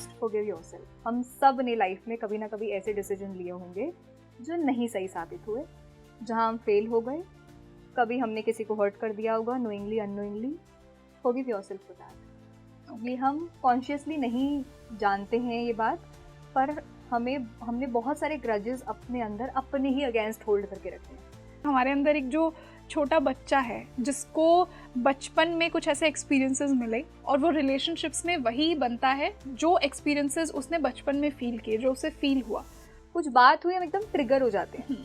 First forgive yourself. हम सब ने लाइफ में कभी ना कभी ऐसे डिसीजन लिए होंगे जो नहीं सही साबित हुए, जहां हम फेल हो गए। कभी हमने किसी को हर्ट कर दिया होगा, knowingly unknowingly. Forgive yourself for that. ये हम कॉन्शियसली नहीं जानते हैं ये बात, पर हमने बहुत सारे ग्रजेस अपने अंदर अपने ही अगेंस्ट होल्ड करके रखे हैं। हमारे अंदर एक जो छोटा बच्चा है जिसको बचपन में कुछ ऐसे एक्सपीरियंसेस मिले और वो रिलेशनशिप्स में वही बनता है जो एक्सपीरियंसेस उसने बचपन में फील किए, जो उसे फील हुआ। कुछ बात हुई, हम एकदम ट्रिगर हो जाते हैं,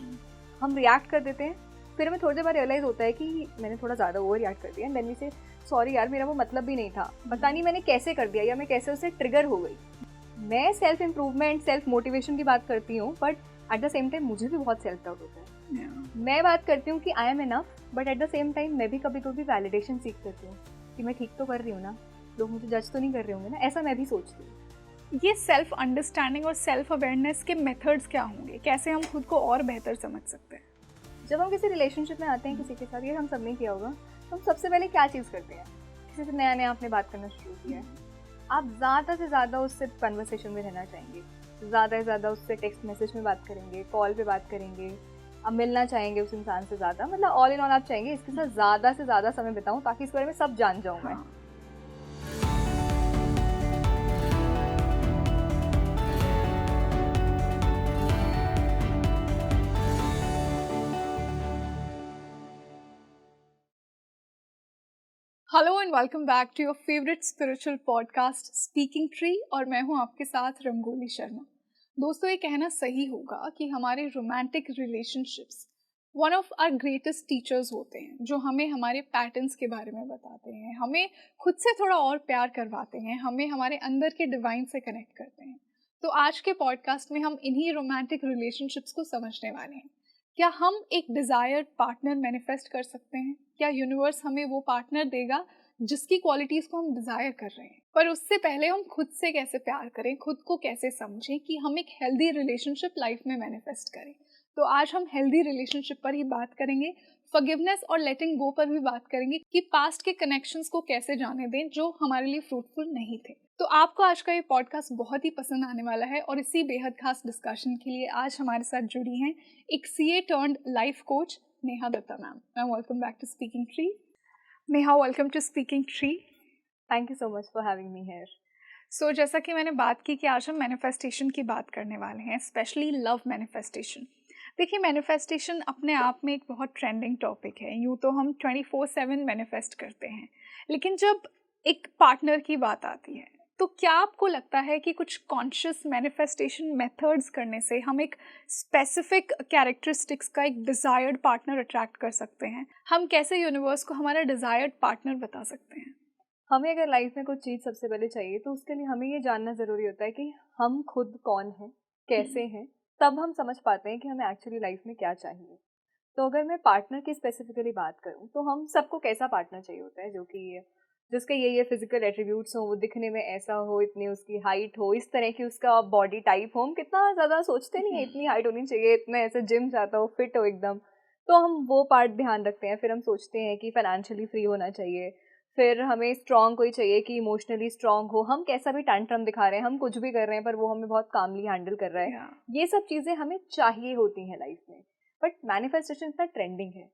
हम रिएक्ट कर देते हैं। फिर हमें थोड़ी देर बाद रियलाइज होता है कि मैंने थोड़ा ज़्यादा ओवर रिएक्ट कर दिया, एंड देन वी से सॉरी यार, मेरा वो मतलब भी नहीं था, पता नहीं मैंने कैसे कर दिया या मैं कैसे उससे ट्रिगर हो गई। मैं सेल्फ इम्प्रूवमेंट, सेल्फ मोटिवेशन की बात करती हूँ, but at the same time मुझे भी बहुत सेल्फ डाउट होता है। मैं बात करती हूँ कि I am enough, but at the same time मैं भी कभी कभी वैलिडेशन सीख करती हूँ कि मैं ठीक तो कर रही हूँ ना, लोग मुझे जज तो नहीं कर रहे होंगे ना, ऐसा मैं भी सोचती हूँ। ये सेल्फ अंडरस्टैंडिंग और सेल्फ अवेयरनेस के मेथड्स क्या होंगे? कैसे हम खुद को और बेहतर समझ सकते हैं? जब हम किसी रिलेशनशिप में आते हैं किसी के साथ, ये हम सब ने किया होगा, तो हम सबसे पहले क्या चीज़ करते हैं? किसी से नया नया आपने बात करना शुरू किया है, आप ज़्यादा से ज़्यादा उससे कन्वर्सेशन में रहना चाहेंगे, ज़्यादा से ज़्यादा उससे टेक्स्ट मैसेज में बात करेंगे, कॉल पे बात करेंगे, आप मिलना चाहेंगे उस इंसान से ज़्यादा, मतलब ऑल इन ऑल आप चाहेंगे इसके साथ ज़्यादा से ज़्यादा समय बिताऊं ताकि इस बारे में सब जान जाऊं मैं। Hello and welcome back to your favourite spiritual podcast speaking tree, और मैं हूं आपके साथ रंगोली शर्मा। दोस्तों, ये कहना सही होगा कि हमारे romantic relationships one of our greatest teachers होते हैं, जो हमें हमारे पैटर्न्स के बारे में बताते हैं, हमें खुद से थोड़ा और प्यार करवाते हैं, हमें हमारे अंदर के डिवाइन से कनेक्ट करते हैं। तो आज के पॉडकास्ट में हम इन्हीं रोमांटिक रिलेशनशिप्स को समझने वाले हैं। क्या हम एक डिज़ायर्ड पार्टनर मैनिफेस्ट कर सकते हैं? क्या यूनिवर्स हमें वो पार्टनर देगा जिसकी क्वालिटीज़ को हम डिज़ायर कर रहे हैं? पर उससे पहले हम खुद से कैसे प्यार करें, खुद को कैसे समझें कि हम एक हेल्दी रिलेशनशिप लाइफ में मैनिफेस्ट करें। तो आज हम हेल्दी रिलेशनशिप पर ही बात करेंगे, फॉरगिवनेस और लेटिंग गो पर भी बात करेंगे कि पास्ट के कनेक्शंस को कैसे जाने दें जो हमारे लिए फ्रूटफुल नहीं थे। तो आपको आज का ये पॉडकास्ट बहुत ही पसंद आने वाला है, और इसी बेहद खास डिस्कशन के लिए आज हमारे साथ जुड़ी हैं एक CA turned life coach Neha Datta ma'am. Ma'am, welcome back to Speaking Tree. Neha, welcome to Speaking Tree. Thank you so much for having me here. So जैसा कि मैंने बात की कि आज हम मैनिफेस्टेशन की बात करने वाले हैं, स्पेशली लव मैनिफेस्टेशन। देखिए, मैनिफेस्टेशन अपने आप में एक बहुत ट्रेंडिंग टॉपिक है। यूँ तो हम 24/7 मैनिफेस्ट करते हैं, लेकिन जब एक पार्टनर की बात आती है तो क्या आपको लगता है कि कुछ कॉन्शियस मैनिफेस्टेशन मेथड्स करने से हम एक स्पेसिफिक कैरेक्टरिस्टिक्स का एक डिज़ायर्ड पार्टनर अट्रैक्ट कर सकते हैं? हम कैसे यूनिवर्स को हमारा डिज़ायर्ड पार्टनर बता सकते हैं? हमें अगर लाइफ में कुछ चीज़ सबसे पहले चाहिए तो उसके लिए हमें ये जानना ज़रूरी होता है कि हम खुद कौन हैं, कैसे हैं, तब हम समझ पाते हैं कि हमें एक्चुअली लाइफ में क्या चाहिए। तो अगर मैं पार्टनर की स्पेसिफिकली बात करूं तो हम सबको कैसा पार्टनर चाहिए होता है, जो कि जिसके ये फिजिकल एट्रीब्यूट्स हो, वो दिखने में ऐसा हो, इतनी उसकी हाइट हो, इस तरह की उसका बॉडी टाइप हो। हम कितना ज़्यादा सोचते नहीं है इतनी हाइट होनी चाहिए, इतना ऐसे जिम जाता हो, फिट हो एकदम, तो हम वो पार्ट ध्यान रखते हैं। फिर हम सोचते हैं कि फाइनेंशियली फ्री होना चाहिए, फिर हमें स्ट्रॉन्ग कोई चाहिए कि इमोशनली स्ट्रॉन्ग हो, हम कैसा भी टैंट्रम दिखा रहे हैं, हम कुछ भी कर रहे हैं पर वो हमें बहुत कामली हैंडल कर रहा है। ये सब चीज़ें हमें चाहिए होती हैं लाइफ में, बट मैनिफेस्टेशन इतना ट्रेंडिंग है।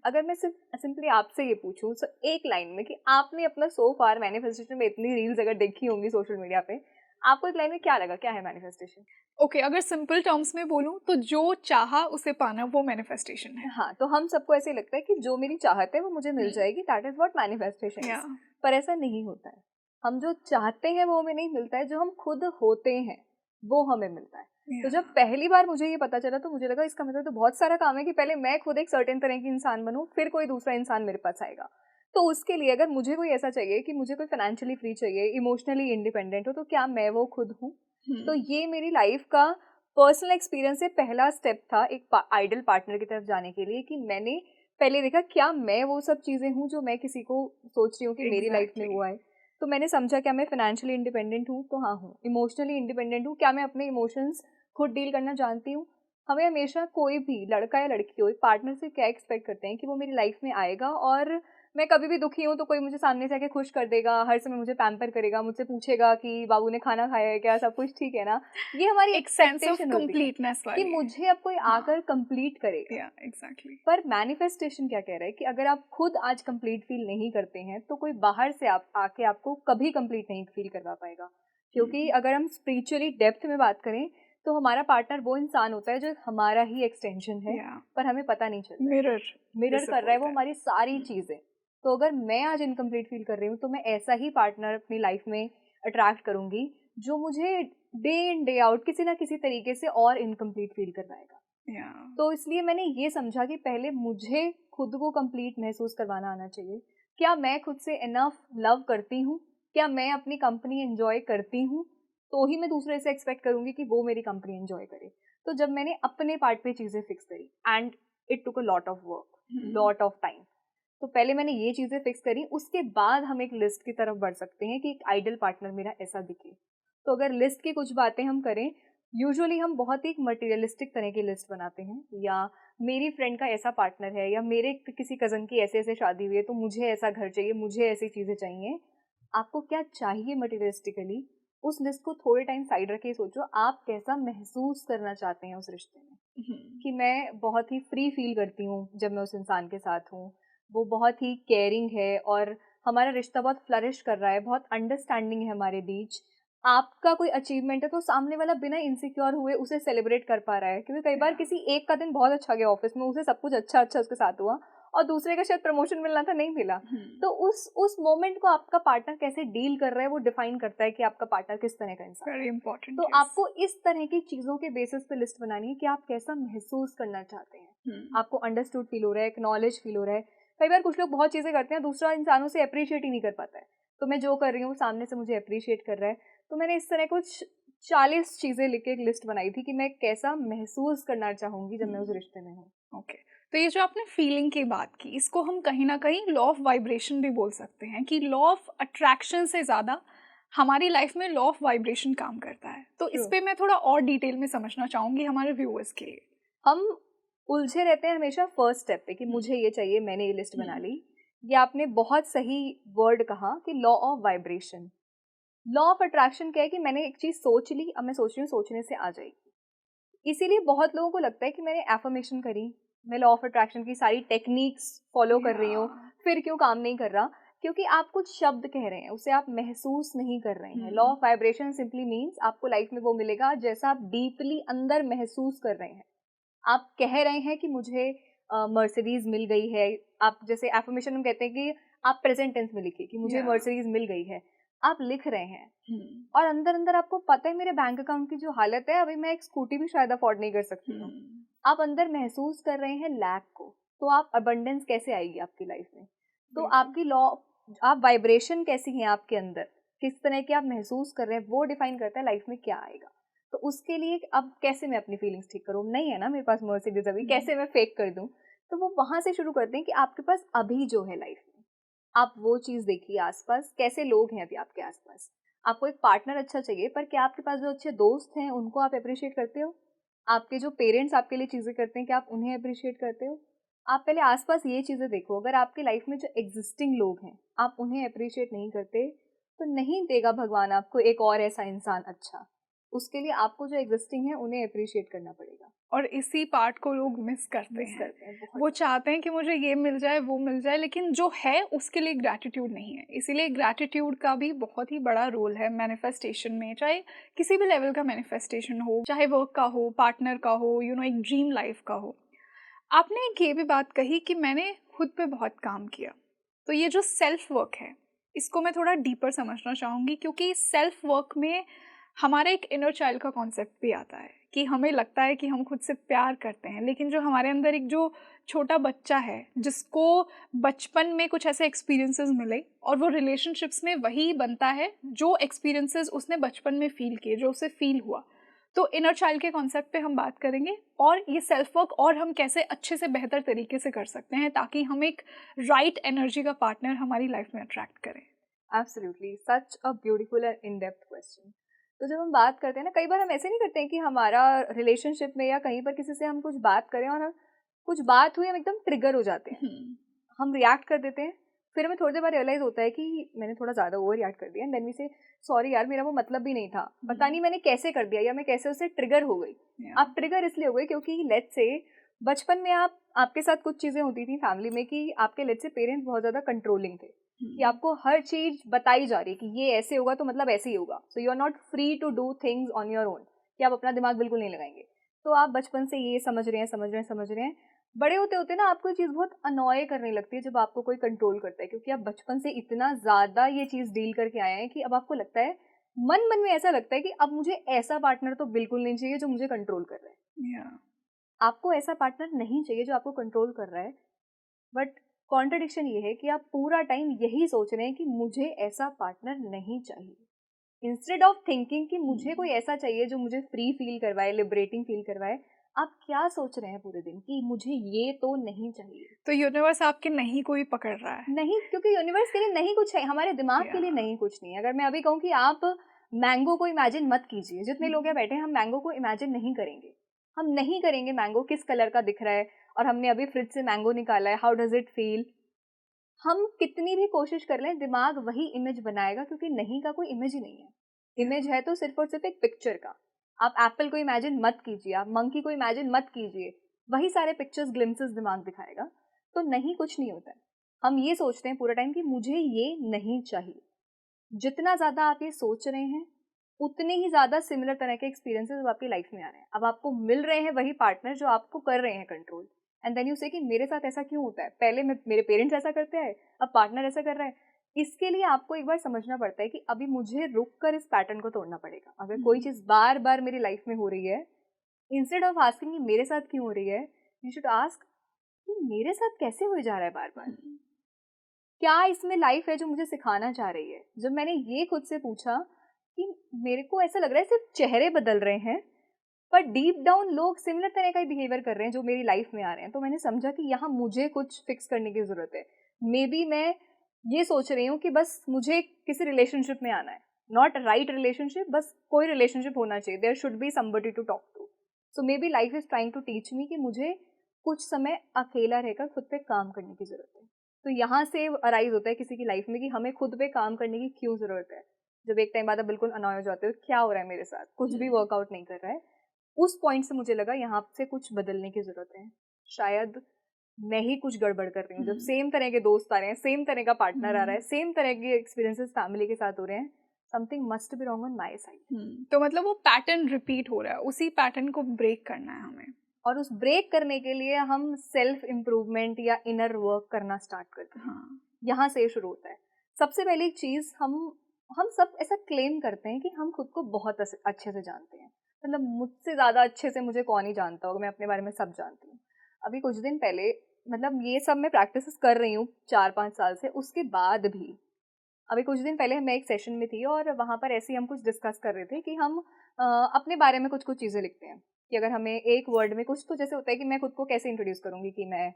अगर मैं सिंपली आपसे ये पूछूं तो एक लाइन में कि आपने अपना सो फार मैनिफेस्टेशन में इतनी रील्स अगर देखी होंगी सोशल मीडिया पे, आपको एक लाइन में क्या लगा, क्या है मैनिफेस्टेशन? ओके, अगर सिंपल टर्म्स में बोलूं तो जो चाहा उसे पाना, वो मैनिफेस्टेशन है। हाँ, तो हम सबको ऐसे लगता है कि जो मेरी चाहत है वो मुझे मिल जाएगी, that is what manifestation is. पर ऐसा नहीं होता है। हम जो चाहते हैं वो हमें नहीं मिलता है, जो हम खुद होते हैं वो हमें मिलता है। तो जब पहली बार मुझे ये पता चला तो मुझे लगा इसका मतलब तो बहुत सारा काम है कि पहले मैं खुद एक सर्टेन तरह की इंसान बनूं, फिर कोई दूसरा इंसान मेरे पास आएगा। तो उसके लिए अगर मुझे कोई ऐसा चाहिए कि मुझे कोई फाइनेंशियली फ्री चाहिए, इमोशनली इंडिपेंडेंट हो, तो क्या मैं वो खुद हूँ? तो ये मेरी लाइफ का पर्सनल एक्सपीरियंस से पहला स्टेप था एक आइडल पार्टनर की तरफ जाने के लिए, कि मैंने पहले देखा क्या मैं वो सब चीज़ें हूँ जो मैं किसी को सोच रही हूँ कि मेरी लाइफ में वो आए। तो मैंने समझा क्या मैं फाइनेंशियली इंडिपेंडेंट हूँ, तो हाँ हूँ। इमोशनली इंडिपेंडेंट हूँ, क्या मैं अपने इमोशंस खुद डील करना जानती हूँ। हमें हमेशा कोई भी लड़का या लड़की हो पार्टनर से क्या एक्सपेक्ट करते हैं कि वो मेरी लाइफ में आएगा और मैं कभी भी दुखी हूँ तो कोई मुझे सामने से आके खुश कर देगा, हर समय मुझे पैम्पर करेगा, मुझसे पूछेगा कि बाबू ने खाना खाया है क्या, सब कुछ ठीक है ना। ये हमारी एक सेंस ऑफ एक्सपेक्टेशन होती है कंप्लीटनेस कि वाली है। मुझे अब कोई हाँ, आकर कंप्लीट करेगा। या एग्जैक्टली। पर मैनिफेस्टेशन क्या कह रहा है कि अगर आप खुद आज कंप्लीट फील नहीं करते हैं तो कोई बाहर से आप आके आपको कभी कंप्लीट नहीं फील करवा पाएगा। क्योंकि अगर हम स्पिरिचुअली डेप्थ में बात करें तो हमारा पार्टनर वो इंसान होता है जो हमारा ही एक्सटेंशन है, पर हमें पता नहीं चल रहा है। मिरर कर रहा है वो हमारी सारी चीजें। तो अगर मैं आज इनकम्प्लीट फील कर रही हूँ तो मैं ऐसा ही पार्टनर अपनी लाइफ में अट्रैक्ट करूंगी जो मुझे डे इन डे आउट किसी ना किसी तरीके से और इनकम्प्लीट फील करवाएगा। तो इसलिए मैंने ये समझा कि पहले मुझे खुद को कंप्लीट महसूस करवाना आना चाहिए। क्या मैं खुद से इनफ लव करती हूँ, क्या मैं अपनी कंपनी एंजॉय करती हूँ, तो ही मैं दूसरे से एक्सपेक्ट करूंगी कि वो मेरी कंपनी एंजॉय करे। तो जब मैंने अपने पार्ट पे चीजें फिक्स करी and it took a lot of work, lot of time, तो पहले मैंने ये चीजें फिक्स करी, उसके बाद हम एक लिस्ट की तरफ बढ़ सकते हैं कि एक आइडियल पार्टनर मेरा ऐसा दिखे। तो अगर लिस्ट की कुछ बातें हम करें, यूजुअली हम बहुत ही मटेरियलिस्टिक तरह की लिस्ट बनाते हैं, या मेरी फ्रेंड का ऐसा पार्टनर है, या मेरे किसी कज़न की ऐसे ऐसे शादी हुई है तो मुझे ऐसा घर चाहिए, मुझे ऐसी चीज़ें चाहिए। आपको क्या चाहिए मटेरियलिस्टिकली, उस लिस्ट को थोड़े टाइम साइड रख के सोचो आप कैसा महसूस करना चाहते हैं उस रिश्ते में। कि मैं बहुत ही फ्री फील करती हूँ जब मैं उस इंसान के साथ हूँ, वो बहुत ही केयरिंग है और हमारा रिश्ता बहुत फ्लरिश कर रहा है, बहुत अंडरस्टैंडिंग है हमारे बीच। आपका कोई अचीवमेंट है तो सामने वाला बिना इनसिक्योर हुए उसे सेलिब्रेट कर पा रहा है, क्योंकि कई बार किसी एक का दिन बहुत अच्छा गया ऑफिस में, उसे सब कुछ अच्छा अच्छा उसके साथ हुआ, और दूसरे का शायद प्रमोशन मिलना था नहीं मिला। तो उस मोमेंट को आपका पार्टनर कैसे डील कर रहा है वो डिफाइन करता है कि आपका पार्टनर किस तरह का इंसान है। Very important. तो आपको इस तरह की चीजों के बेसिस पे लिस्ट बनानी है कि आप कैसा महसूस करना चाहते हैं। आपको अंडरस्टूड फील हो रहा है, एक्नॉलेज फील हो रहा है। कई बार कुछ लोग बहुत चीजें करते हैं, दूसरा इंसानों से अप्रिशिएट ही नहीं कर पाता है, तो मैं जो कर रही हूँ सामने से मुझे अप्रिशिएट कर रहा है। तो मैंने इस तरह कुछ 40 चीजें लिख के एक लिस्ट बनाई थी कि मैं कैसा महसूस करना चाहूंगी जब मैं उस रिश्ते में हूँ। ओके, तो ये जो आपने फीलिंग की बात की, इसको हम कहीं ना कहीं लॉ ऑफ वाइब्रेशन भी बोल सकते हैं कि लॉ ऑफ अट्रैक्शन से ज़्यादा हमारी लाइफ में लॉ ऑफ वाइब्रेशन काम करता है। तो इस पे मैं थोड़ा और डिटेल में समझना चाहूँगी हमारे व्यूअर्स के लिए। हम उलझे रहते हैं हमेशा फर्स्ट स्टेप पे कि मुझे ये चाहिए, मैंने ये लिस्ट बना ली। ये आपने बहुत सही वर्ड कहा कि law of vibration. Law of attraction क्या है कि मैंने एक चीज सोच ली, अब मैं सोच रही हूँ सोचने से आ जाएगी। इसीलिए बहुत लोगों को लगता है कि मैंने एफर्मेशन करी, मैं लॉ ऑफ अट्रैक्शन की सारी टेक्निक्स फॉलो कर रही हूँ, फिर क्यों काम नहीं कर रहा? क्योंकि आप कुछ शब्द कह रहे हैं, उसे आप महसूस नहीं कर रहे हैं। Law of vibration simply means आपको लाइफ में वो मिलेगा जैसा आप डीपली अंदर महसूस कर रहे हैं। आप कह रहे हैं कि मुझे मर्सिडीज मिल गई है, आप जैसे एफर्मेशन में कहते हैं कि आप प्रेजेंट टेंस में लिखिए कि मुझे मर्सिडीज मिल गई है, आप लिख रहे हैं और अंदर अंदर आपको पता है मेरे बैंक अकाउंट की जो हालत है, अभी मैं एक स्कूटी भी शायद अफोर्ड नहीं कर सकती हूँ। आप अंदर महसूस कर रहे हैं लैक को, तो आप अबंडेंस कैसे आएगी आपकी लाइफ में? तो आपकी लॉ, आप वाइब्रेशन कैसी है आपके अंदर, किस तरह की आप महसूस कर रहे हैं, वो डिफाइन करता है लाइफ में क्या आएगा। तो उसके लिए अब कैसे मैं अपनी फीलिंग्स ठीक करूँ, नहीं है ना मेरे पास मर्सिडीज अभी, कैसे मैं फेक कर दूँ? तो वो वहां से शुरू करते हैं कि आपके पास अभी जो है लाइफ में, आप वो चीज देखिए आसपास, कैसे लोग हैं अभी आपके आसपास। आपको एक पार्टनर अच्छा चाहिए, पर क्या आपके पास जो अच्छे दोस्त हैं उनको आप अप्रिशिएट करते हो? आपके जो पेरेंट्स आपके लिए चीजें करते हैं, क्या आप उन्हें अप्रिशिएट करते हो? आप पहले आसपास ये चीजें देखो। अगर आपकी लाइफ में जो एग्जिस्टिंग लोग हैं आप उन्हें अप्रिशिएट नहीं करते, तो नहीं देगा भगवान आपको एक और ऐसा इंसान अच्छा। उसके लिए आपको जो एग्जिस्टिंग है उन्हें अप्रिशिएट करना पड़ेगा। और इसी पार्ट को लोग मिस करते हैं। वो चाहते हैं कि मुझे ये मिल जाए, वो मिल जाए, लेकिन जो है उसके लिए ग्रैटिट्यूड नहीं है। इसीलिए ग्रैटिट्यूड का भी बहुत ही बड़ा रोल है मैनिफेस्टेशन में, चाहे किसी भी लेवल का मैनिफेस्टेशन हो, चाहे वर्क का हो, पार्टनर का हो, एक ड्रीम लाइफ का हो। आपने एक ये भी बात कही कि मैंने खुद पे बहुत काम किया, तो ये जो सेल्फ वर्क है इसको मैं थोड़ा डीपर समझना चाहूँगी, क्योंकि सेल्फ वर्क में हमारा एक इनर चाइल्ड का कॉन्सेप्ट भी आता है कि हमें लगता है कि हम खुद से प्यार करते हैं, लेकिन जो हमारे अंदर एक जो छोटा बच्चा है जिसको बचपन में कुछ ऐसे एक्सपीरियंसेस मिले और वो रिलेशनशिप्स में वही बनता है जो एक्सपीरियंसेस उसने बचपन में फील किए, जो उसे फील हुआ। तो इनर चाइल्ड के कॉन्सेप्ट पे हम बात करेंगे और ये सेल्फ वर्क और हम कैसे अच्छे से बेहतर तरीके से कर सकते हैं ताकि हम एक राइट एनर्जी का पार्टनर हमारी लाइफ में अट्रैक्ट करें। Absolutely, such a beautiful and in depth question. तो जब हम बात करते हैं ना, कई बार हम ऐसे नहीं करते हैं कि हमारा रिलेशनशिप में या कहीं पर किसी से हम कुछ बात करें और हम कुछ बात हुई हम एकदम ट्रिगर हो जाते हैं, हम रिएक्ट कर देते हैं, फिर हमें थोड़ी देर बाद रियलाइज होता है कि मैंने थोड़ा ज़्यादा ओवर रिएक्ट कर दिया, एंड देन वी से सॉरी यार, मेरा वो मतलब भी नहीं था, पता नहीं मैंने कैसे कर दिया या मैं कैसे उससे ट्रिगर हो गई। आप ट्रिगर इसलिए हो गई क्योंकि लेट्स से बचपन में आपके साथ कुछ चीज़ें होती थी फैमिली में कि आपके लेट्स से पेरेंट्स बहुत ज़्यादा कंट्रोलिंग थे, कि आपको हर चीज़ बताई जा रही है कि ये ऐसे होगा तो मतलब ऐसे ही होगा, so you are not free to do things on your own, कि आप अपना दिमाग बिल्कुल नहीं लगाएंगे। तो आप बचपन से ये समझ रहे हैं, बड़े होते होते ना आपको ये चीज़ बहुत अनॉय करने लगती है जब आपको कोई कंट्रोल करता है, क्योंकि आप बचपन से इतना ज़्यादा ये चीज़ डील करके आए हैं कि अब आपको लगता है, मन मन में ऐसा लगता है कि अब मुझे ऐसा पार्टनर तो बिल्कुल नहीं चाहिए जो मुझे कंट्रोल कर रहा है। आपको ऐसा पार्टनर नहीं चाहिए जो आपको कंट्रोल कर रहा है, बट कॉन्ट्रडिक्शन ये है कि आप पूरा टाइम यही सोच रहे हैं कि मुझे ऐसा पार्टनर नहीं चाहिए, इंस्टेड ऑफ थिंकिंग कि मुझे कोई ऐसा चाहिए जो मुझे फ्री फील करवाए, लिबरेटिंग फील करवाए। आप क्या सोच रहे हैं पूरे दिन कि मुझे ये तो नहीं चाहिए। तो यूनिवर्स आपके नहीं को ही पकड़ रहा है। नहीं, क्योंकि यूनिवर्स के लिए नहीं कुछ है, हमारे दिमाग के लिए नहीं कुछ नहीं है। अगर मैं अभी कहूँ कि आप मैंगो को इमेजिन मत कीजिए, जितने लोग यहाँ बैठे हैं हम मैंगो को इमेजिन नहीं करेंगे, हम नहीं करेंगे मैंगो किस कलर का दिख रहा है और हमने अभी फ्रिज से मैंगो निकाला है, हाउ डज इट फील। हम कितनी भी कोशिश कर लें दिमाग वही इमेज बनाएगा, क्योंकि नहीं का कोई इमेज ही नहीं है। इमेज है तो सिर्फ और सिर्फ एक पिक्चर का। आप एप्पल को इमेजिन मत कीजिए, आप मंकी को इमेजिन मत कीजिए, वही सारे पिक्चर्स ग्लिम्सेस दिमाग दिखाएगा। तो नहीं कुछ नहीं होता है। हम ये सोचते हैं पूरा टाइम कि मुझे ये नहीं चाहिए। जितना ज्यादा आप ये सोच रहे हैं उतने ही ज्यादा सिमिलर तरह के एक्सपीरियंसेस आपकी लाइफ में आ रहे हैं। अब आपको मिल रहे हैं वही पार्टनर जो आपको कर रहे हैं कंट्रोल, एंड देन यू से कि मेरे साथ ऐसा क्यों होता है, पहले मेरे पेरेंट्स ऐसा करते हैं, अब पार्टनर ऐसा कर रहा है। इसके लिए आपको एक बार समझना पड़ता है कि अभी मुझे रुक कर इस पैटर्न को तोड़ना पड़ेगा। अगर कोई चीज बार बार मेरी लाइफ में हो रही है, इंस्टेड ऑफ आस्किंग कि मेरे साथ क्यों हो रही है, यू शुड आस्क कि मेरे साथ कैसे हो जा रहा है बार बार, क्या इसमें लाइफ है जो मुझे सिखाना चाह रही है। जब मैंने ये खुद से पूछा कि मेरे को ऐसा लग रहा है सिर्फ चेहरे बदल रहे हैं, पर डीप डाउन लोग सिमिलर तरह का ही बिहेवियर कर रहे हैं जो मेरी लाइफ में आ रहे हैं, तो मैंने समझा कि यहाँ मुझे कुछ फिक्स करने की जरूरत है। मे बी मैं ये सोच रही हूँ कि बस मुझे किसी रिलेशनशिप में आना है, नॉट राइट रिलेशनशिप, बस कोई रिलेशनशिप होना चाहिए, there should be somebody to talk to. So maybe life is trying to teach me कि मुझे कुछ समय अकेला रहकर खुद पे काम करने की जरूरत है। तो यहाँ से अराइज होता है किसी की लाइफ में कि हमें खुद पे काम करने की क्यों जरूरत है। जब एक टाइम बाद आप बिल्कुल अनॉय हो जाते हो, क्या हो रहा है मेरे साथ, कुछ भी वर्कआउट नहीं कर रहा है, उस पॉइंट से मुझे लगा यहाँ से कुछ बदलने की जरूरत है। शायद मैं ही कुछ गड़बड़ कर रही हूँ। जब सेम तरह के दोस्त आ रहे हैं, सेम तरह का पार्टनर आ रहा है, सेम तरह के एक्सपीरियंसेस फैमिली के साथ हो रहे हैं, something must be wrong on my side. तो मतलब वो पैटर्न रिपीट हो रहा है, उसी पैटर्न को ब्रेक करना है हमें। और उस ब्रेक करने के लिए हम सेल्फ इम्प्रूवमेंट या इनर वर्क करना स्टार्ट करते हैं। यहाँ से शुरू होता है। सबसे पहली चीज, हम सब ऐसा क्लेम करते हैं कि हम खुद को बहुत अच्छे से जानते हैं, मतलब मुझसे ज्यादा अच्छे से मुझे कौन ही जानता होगा, मैं अपने बारे में सब जानती हूँ। अभी कुछ दिन पहले, मतलब ये सब मैं प्रैक्टिस कर रही हूँ 4-5 साल से, उसके बाद भी अभी कुछ दिन पहले मैं एक सेशन में थी और वहाँ पर ऐसे ही हम कुछ डिस्कस कर रहे थे कि हम अपने बारे में कुछ कुछ चीज़ें लिखते हैं कि अगर हमें एक वर्ड में कुछ, तो जैसे होता है कि मैं खुद को कैसे इंट्रोड्यूस करूँगी कि मैं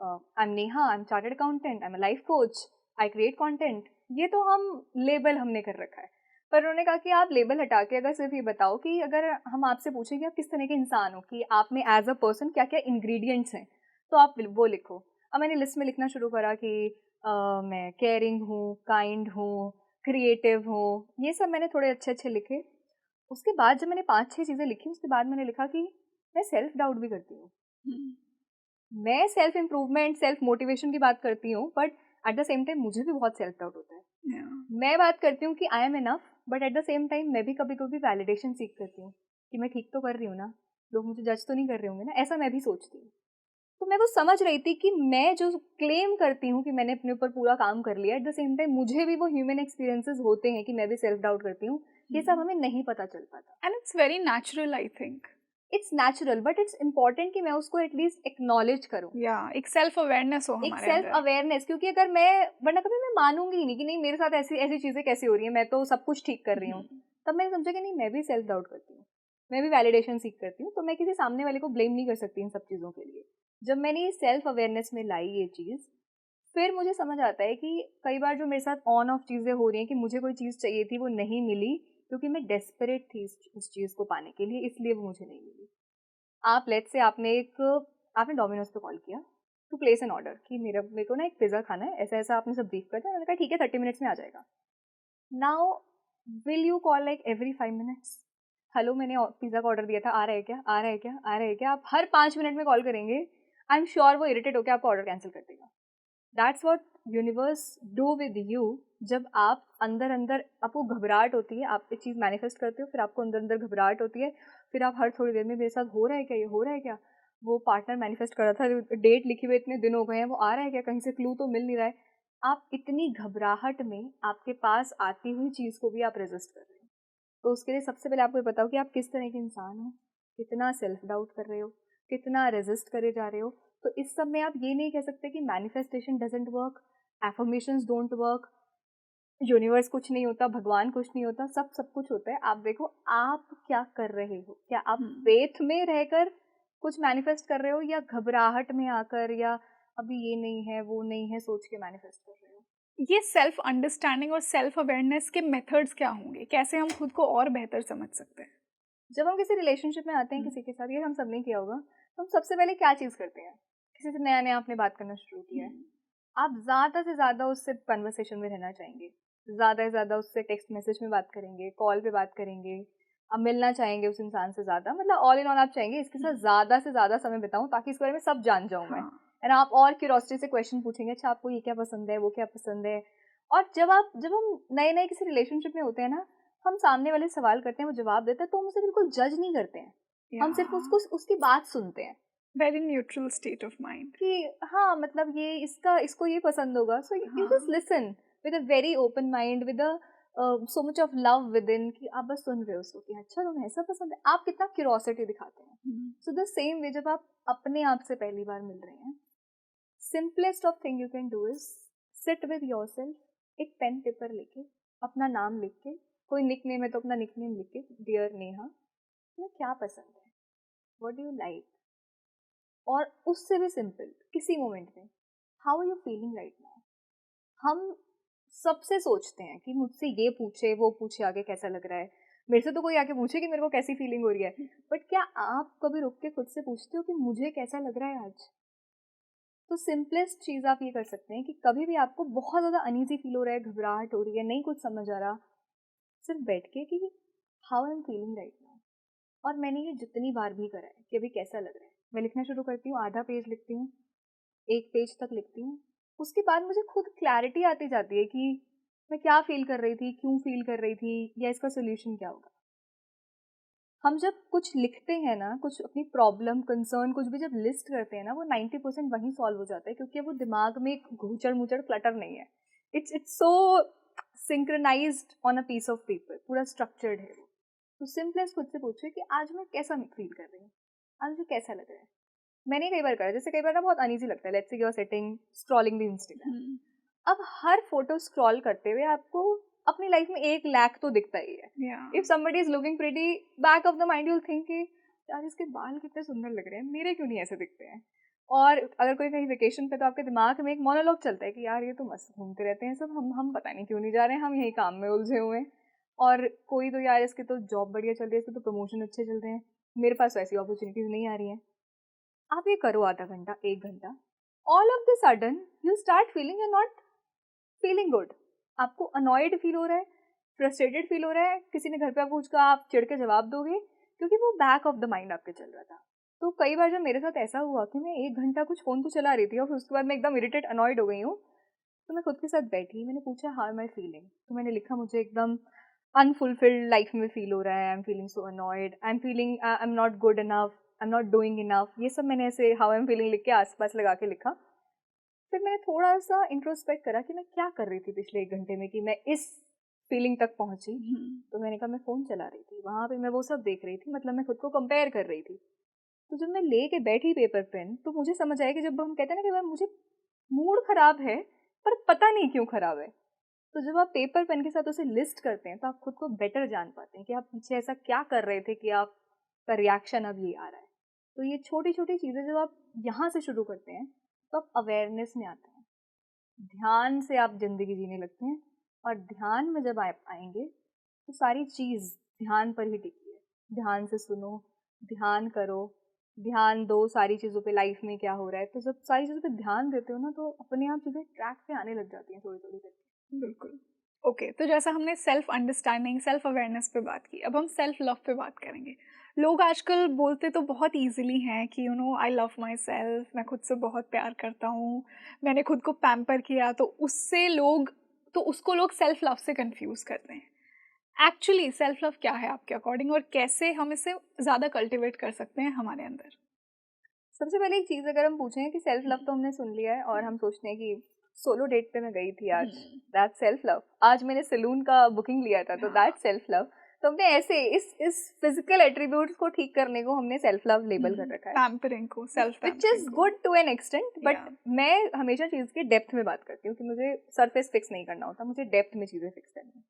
I am Neha, I M chartered accountant, I am life coach, I create content. ये तो हम लेबल हमने कर रखा है। पर उन्होंने कहा कि आप लेबल हटा के अगर सिर्फ ये बताओ कि अगर हम आपसे पूछें कि आप किस तरह के इंसान हो, कि आप में एज अ पर्सन क्या क्या इंग्रेडिएंट्स हैं, तो आप वो लिखो। अब मैंने लिस्ट में लिखना शुरू करा कि मैं केयरिंग हूँ, काइंड हूँ, क्रिएटिव हूँ, ये सब मैंने थोड़े अच्छे अच्छे लिखे। उसके बाद जब मैंने 5-6 चीज़ें लिखी, उसके बाद मैंने लिखा कि मैं सेल्फ डाउट भी करती हूँ। मैं सेल्फ इम्प्रूवमेंट, सेल्फ मोटिवेशन की बात करती हूँ, but at the same time मुझे भी बहुत सेल्फ डाउट होता है। मैं बात करती हूँ कि I am enough, but at the same time मैं भी कभी कभी वैलिडेशन सीख करती हूँ कि मैं ठीक तो कर रही हूँ ना, लोग मुझे जज तो नहीं कर रहे होंगे ना, ऐसा मैं भी सोचती हूँ। तो मैं वो समझ रही थी कि मैं जो क्लेम करती हूँ कि मैंने अपने ऊपर पूरा काम कर लिया, एट द सेम टाइम मुझे भी वो ह्यूमन एक्सपीरियंसेस होते हैं कि मैं भी सेल्फ डाउट करती हूँ। ये सब हमें नहीं पता चल पाता। And it's very natural, I think it's natural, but it's important कि मैं उसको एटलीस्ट एक्नॉलेज करूँ। या एक सेल्फ अवेयरनेस हो एक हमारे सेल्फ अंदर। अवेयरनेस, क्योंकि अगर मैं, वरना कभी मैं मानूंगी ही नहीं कि नहीं मेरे साथ ऐसी ऐसी चीजें कैसे हो रही हैं, मैं तो सब कुछ ठीक कर रही हूँ। तब मैंने समझा कि नहीं, मैं भी सेल्फ डाउट करती हूँ, मैं भी वैलिडेशन सीख करती हूँ, तो मैं किसी सामने वाले को ब्लेम नहीं कर सकती इन सब चीज़ों के लिए। जब मैंने ये सेल्फ अवेयरनेस में लाई ये चीज़, फिर मुझे समझ आता है कि कई बार जो मेरे साथ ऑन ऑफ चीज़ें हो रही हैं कि मुझे कोई चीज़ चाहिए थी वो नहीं मिली, क्योंकि मैं डेस्परेट थी उस चीज़ को पाने के लिए, इसलिए वो मुझे नहीं मिली। आप लेट्स से आपने डोमिनोज पे कॉल किया, टू प्लेस एन ऑर्डर कि मेरे को ना एक पिज़्ज़ा खाना है, ऐसा ऐसा आपने सब ब्रीफ कर दिया। मैंने कहा ठीक है 30 मिनट्स में आ जाएगा। Now will you call like every 5 minutes, hello मैंने पिज़्ज़ा का ऑर्डर दिया था, आ रहा है क्या, आ रहा है क्या, आ रहा है क्या? आप हर 5 मिनट में कॉल करेंगे, आई एम श्योर वो इरिटेट होकर आपका ऑर्डर कैंसिल कर देगा। That's what universe do with you. जब आप अंदर अंदर आपको घबराहट होती है, आप एक चीज़ मैनिफेस्ट करते हो, फिर आपको अंदर अंदर घबराहट होती है, फिर आप हर थोड़ी देर में मेरे साथ हो रहा है क्या, ये हो रहा है क्या, वो पार्टनर मैनिफेस्ट कर रहा था, डेट लिखी हुई इतने दिन हो गए हैं, वो आ रहा है क्या, कहीं से क्लू तो मिल नहीं रहा है। आप इतनी घबराहट में आपके पास आती हुई चीज़ को भी आप रेजिस्ट कर रहे हो। तो उसके लिए सबसे पहले आपको ये बताओ कि आप किस तरह के इंसान हो, कितना सेल्फ डाउट कर रहे हो, कितना रेजिस्ट करे जा रहे हो। तो इस सब में आप ये नहीं कह सकते कि manifestation doesn't work, affirmations don't work, universe कुछ नहीं होता, भगवान कुछ नहीं होता, सब कुछ होता है। आप देखो आप क्या कर रहे हो, क्या आप फेथ में रहकर कुछ मैनिफेस्ट कर रहे हो या घबराहट में आकर या अभी ये नहीं है वो नहीं है सोच के मैनिफेस्ट कर रहे हो। ये सेल्फ अंडरस्टैंडिंग और सेल्फ अवेयरनेस के मेथड्स क्या होंगे, कैसे हम खुद को और बेहतर समझ सकते हैं? जब हम किसी रिलेशनशिप में आते हैं किसी के साथ, ये हम सब ने किया होगा, तो हम सबसे पहले क्या चीज़ करते हैं? किसी से नया नया आपने बात करना शुरू किया है, आप ज़्यादा से ज़्यादा उससे कन्वर्सेशन में रहना चाहेंगे, ज़्यादा से ज़्यादा उससे टेक्स्ट मैसेज में बात करेंगे, कॉल पे बात करेंगे, आप मिलना चाहेंगे उस इंसान से ज़्यादा, मतलब ऑल इन ऑल आप चाहेंगे इसके साथ ज़्यादा से ज़्यादा समय बिताऊं ताकि इसके बारे में सब जान जाऊं मैं। एंड आप और क्यूरोसिटी से क्वेश्चन पूछेंगे, अच्छा आपको ये क्या पसंद है, वो क्या पसंद है। और जब हम नए नए किसी रिलेशनशिप में होते हैं ना, हम सामने वाले सवाल करते हैं, वो जवाब देते हैं, तो हम उसे बिल्कुल जज नहीं करते हैं। हम सिर्फ उसको उसकी बात सुनते हैं। Very neutral state of mind कि हाँ मतलब ये इसको ये पसंद होगा, so you just listen with a very open mind, with a so much of love with in, कि आप बस सुन रहे हो उसको कि अच्छा तुम्हें ऐसा पसंद है, आप कितना क्यूरोसिटी दिखाते हैं। सो द सेम वे जब आप अपने आप से पहली बार मिल रहे हैं, simplest of thing you can do is sit with yourself, एक पेन पेपर लेके अपना नाम लिख के, कोई निक नेम है तो अपना निक नेम लिख के, डियर नेहा तुम्हें क्या पसंद है, व्हाट डू यू लाइक, और उससे भी सिंपल किसी मोमेंट में how are you feeling right now. हम सबसे सोचते हैं कि मुझसे ये पूछे वो पूछे आगे कैसा लग रहा है, मेरे से तो कोई आके पूछे कि मेरे को कैसी फीलिंग हो रही है, बट क्या आप कभी रुक के खुद से पूछते हो कि मुझे कैसा लग रहा है आज? तो सिंपलेस्ट चीज़ आप ये कर सकते हैं कि कभी भी आपको बहुत ज़्यादा अनईजी फील हो रहा है, घबराहट हो रही है, नहीं कुछ समझ आ रहा, सिर्फ बैठ के कि how I am feeling right now. और मैंने ये जितनी बार भी करा है कि अभी कैसा लग रहा है, मैं लिखना शुरू करती हूँ, आधा पेज लिखती हूँ, एक पेज तक लिखती हूँ, उसके बाद मुझे खुद क्लैरिटी आती जाती है कि मैं क्या फील कर रही थी, क्यों फील कर रही थी, या इसका सोल्यूशन क्या होगा। हम जब कुछ लिखते हैं ना, कुछ अपनी प्रॉब्लम कंसर्न कुछ भी जब लिस्ट करते हैं ना, वो 90% वहीं सॉल्व हो जाता है, क्योंकि वो दिमाग में एक घूचड़ मुचड़ क्लटर नहीं है। It's so synchronized on a piece of paper, पूरा स्ट्रक्चर्ड है वो। तो सिंपलेस्ट खुद से पूछिए कि आज मैं कैसा फील कर रही हूँ, आज मुझे कैसा लग रहा है। मैंने कई बार करा, जैसे कई बार ना बहुत अनईजी लगता है, let's say you are sitting scrolling the Instagram, अब हर फोटो स्क्रॉल करते हुए आपको अपनी लाइफ में 1 लाख तो दिखता ही है। If somebody is looking pretty, back of the mind you will think कि यार इसके बाल कितने सुंदर लग रहे हैं, मेरे क्यों नहीं ऐसे दिखते हैं। और अगर कोई कहीं वेकेशन पे, तो आपके दिमाग में एक मोनोलॉग चलता है कि यार ये तो मस्त घूमते रहते हैं सब, हम पता नहीं क्यों नहीं जा रहे हैं, हम यही काम में उलझे हुए हैं। और कोई तो यार इसके तो जॉब बढ़िया चल रही है, इसके तो प्रमोशन अच्छे चल रहे हैं, मेरे पास ऐसी अपॉर्चुनिटीज नहीं आ रही हैं। आप ये करो आधा घंटा 1 घंटा, all of the sudden you start feeling you not feeling good. आपको अनॉयड फील हो रहा है, फ्रस्ट्रेटेड फील हो रहा है, किसी ने घर पे पूछ कर आप चिढ़ के जवाब दोगे, क्योंकि वो बैक ऑफ द माइंड आपके चल रहा था। तो कई बार जब मेरे साथ ऐसा हुआ कि मैं 1 घंटा कुछ फोन तो चला रही थी और फिर उसके बाद मैं एकदम इरिटेट अनॉयड हो गई हूँ, तो मैं खुद के साथ बैठी, मैंने पूछा हाउ एम आई फीलिंग, तो मैंने लिखा मुझे एकदम अनफुलफिल्ड लाइफ में फील हो रहा है, I am feeling so annoyed, I am feeling I am not good enough, I am not doing enough, ये सब मैंने ऐसे हाउ आई एम फीलिंग लिख के आसपास लगा के लिखा। फिर मैंने थोड़ा सा इंट्रोस्पेक्ट करा कि मैं क्या कर रही थी पिछले 1 घंटे में कि मैं इस फीलिंग तक पहुंची। तो मैंने कहा मैं फ़ोन चला रही थी, वहाँ पे मैं वो सब देख रही थी, मतलब मैं खुद को कंपेयर कर रही थी। तो जब मैं ले के बैठी पेपर पेन, तो मुझे समझ आया कि जब हम कहते हैं ना कि भाई मुझे मूड खराब है, पर पता नहीं क्यों खराब है, तो जब आप पेपर पेन के साथ उसे लिस्ट करते हैं, तो आप खुद को बेटर जान पाते हैं कि आप पीछे ऐसा क्या कर रहे थे कि आपका रिएक्शन अब ये आ रहा है। तो ये छोटी छोटी चीज़ें जब आप यहाँ से शुरू करते हैं, तो आप अवेयरनेस में आते हैं, ध्यान से आप ज़िंदगी जीने लगते हैं। और ध्यान में जब आप आएंगे, तो सारी चीज़ ध्यान पर ही टिकी है। ध्यान से सुनो, ध्यान करो, ध्यान दो सारी चीज़ों पे, लाइफ में क्या हो रहा है। तो जब सारी चीज़ों पे ध्यान देते हो ना, तो अपने आप चीज़ें ट्रैक पे आने लग जाती हैं थोड़ी थोड़ी करके। बिल्कुल। ओके, तो जैसा हमने सेल्फ अंडरस्टैंडिंग, सेल्फ अवेयरनेस पे बात की, अब हम सेल्फ लव पे बात करेंगे। लोग आजकल बोलते तो बहुत ईजिली हैं कि आई लव माई सेल्फ, मैं खुद से बहुत प्यार करता हूँ, मैंने खुद को पैम्पर किया, तो उसको लोग सेल्फ लव से कंफ्यूज करते हैं। एक्चुअली सेल्फ लव क्या है आपके अकॉर्डिंग, और कैसे हम इसे ज़्यादा कल्टिवेट कर सकते हैं हमारे अंदर? सबसे पहले एक चीज़ अगर हम पूछें कि सेल्फ लव तो हमने सुन लिया है, और हम सोचते हैं कि सोलो डेट पे मैं गई थी आज, दैट सेल्फ लव। आज मैंने सैलून का बुकिंग लिया था, तो दैट सेल्फ लव। तो हमने ऐसे इस फिजिकल एट्रीब्यूट्स को ठीक करने को हमने सेल्फ लव लेबल कर रखा है, पैम्परिंग को, सेल्फ विच पैम्परिंग इज को। Good to an extent. But Yeah. मैं हमेशा चीज़ की डेप्थ में बात करती हूँ कि मुझे सरफेस फिक्स नहीं करना होता, मुझे डेप्थ में चीज़ें फिक्स करनी है।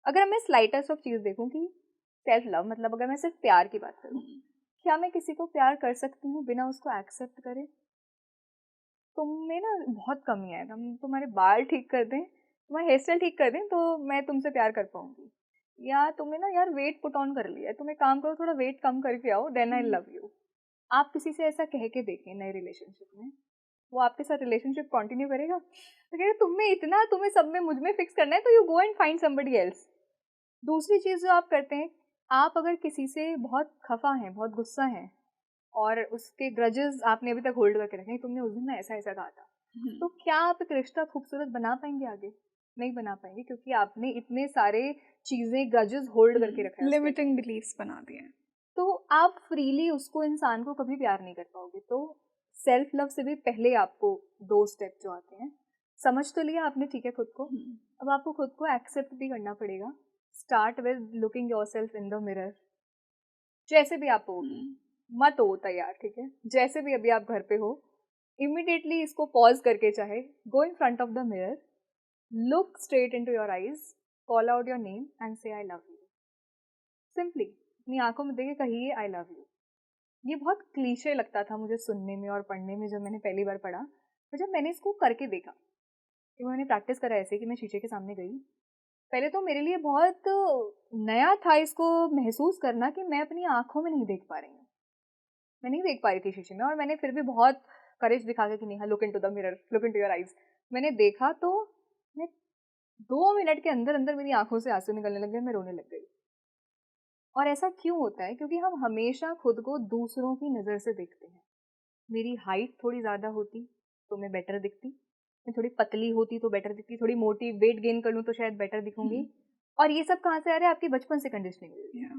अगर मैं स्लाइटेस्ट ऑफ चीज़ देखूँ कि सेल्फ लव मतलब, अगर मैं सिर्फ प्यार की बात करूँ, क्या मैं किसी को प्यार कर सकती हूँ बिना उसको एक्सेप्ट करे? तुम में ना बहुत कमी है, हम तुम्हारे बाल ठीक कर दें, तुम्हारा हेयर स्टाइल ठीक कर दें, तो मैं तुमसे प्यार कर पाऊंगी। या तुमने ना यार वेट पुट ऑन कर लिया है, तुम एक काम करो, थोड़ा वेट कम करके आओ, देन आई लव यू। आप किसी से ऐसा कह के देखें नए रिलेशनशिप में, वो आपके साथ रिलेशनशिप कंटिन्यू करेगा? तो कहेगा तुम में इतना, तुम्हें सब में मुझ में फिक्स करना है, तो you go and find somebody else. दूसरी चीज़ जो आप करते हैं, आप अगर किसी से बहुत खफा हैं, बहुत गुस्सा हैं, और उसके ग्रजेस आपने अभी तक होल्ड करके रखे हैं, तुमने उस दिन ना ऐसा ऐसा कहा था, तो क्या आप एक रिश्ता खूबसूरत बना पाएंगे आगे? नहीं बना पाएंगे, क्योंकि आपने इतने सारे चीजें ग्रजेस होल्ड करके रखे हैं उसके लिमिटिंग अंदर। बिलीफ्स बना दिए हैं। तो आप फ्रीली उसको, इंसान को कभी प्यार नहीं कर पाओगे। तो सेल्फ लव से भी पहले आपको दो स्टेप जो आते हैं, समझ तो लिया आपने, ठीक है, खुद को, अब आपको खुद को एक्सेप्ट भी करना पड़ेगा। Start with looking yourself in the mirror, जैसे भी आप हो, मत हो तैयार, ठीक है, जैसे भी अभी आप घर पे हो, इमिडिएटली इसको पॉज करके, चाहे go in front of the mirror, look straight into your eyes, call out your name and say I love you. Simply अपनी आंखों में देखे कहिए आई लव यू। ये बहुत क्लीशे लगता था मुझे सुनने में और पढ़ने में जब मैंने पहली बार पढ़ा, पर जब मैंने इसको करके देखा, कि मैंने प्रैक्टिस करा ऐसे कि मैं शीशे के सामने गई, पहले तो मेरे लिए बहुत नया था इसको महसूस करना कि मैं अपनी आंखों में नहीं देख पा रही हूँ, मैं नहीं देख पा रही थी शीशे में, और मैंने फिर भी बहुत करेज दिखा के कि नहीं, look into the mirror, look into your eyes. मैंने देखा तो मैं 2 मिनट के अंदर अंदर मेरी आंखों से आंसू निकलने लग गए, मैं रोने लग गई। और ऐसा क्यों होता है? क्योंकि हम हमेशा खुद को दूसरों की नज़र से देखते हैं। मेरी हाइट थोड़ी ज़्यादा होती तो मैं बेटर दिखती, मैं थोड़ी पतली होती तो बेटर दिखती, थोड़ी मोटी वेट गेन कर लूँ तो शायद बेटर दिखूंगी। और ये सब कहाँ से आ रहा है? आपकी बचपन से कंडीशनिंग हुई है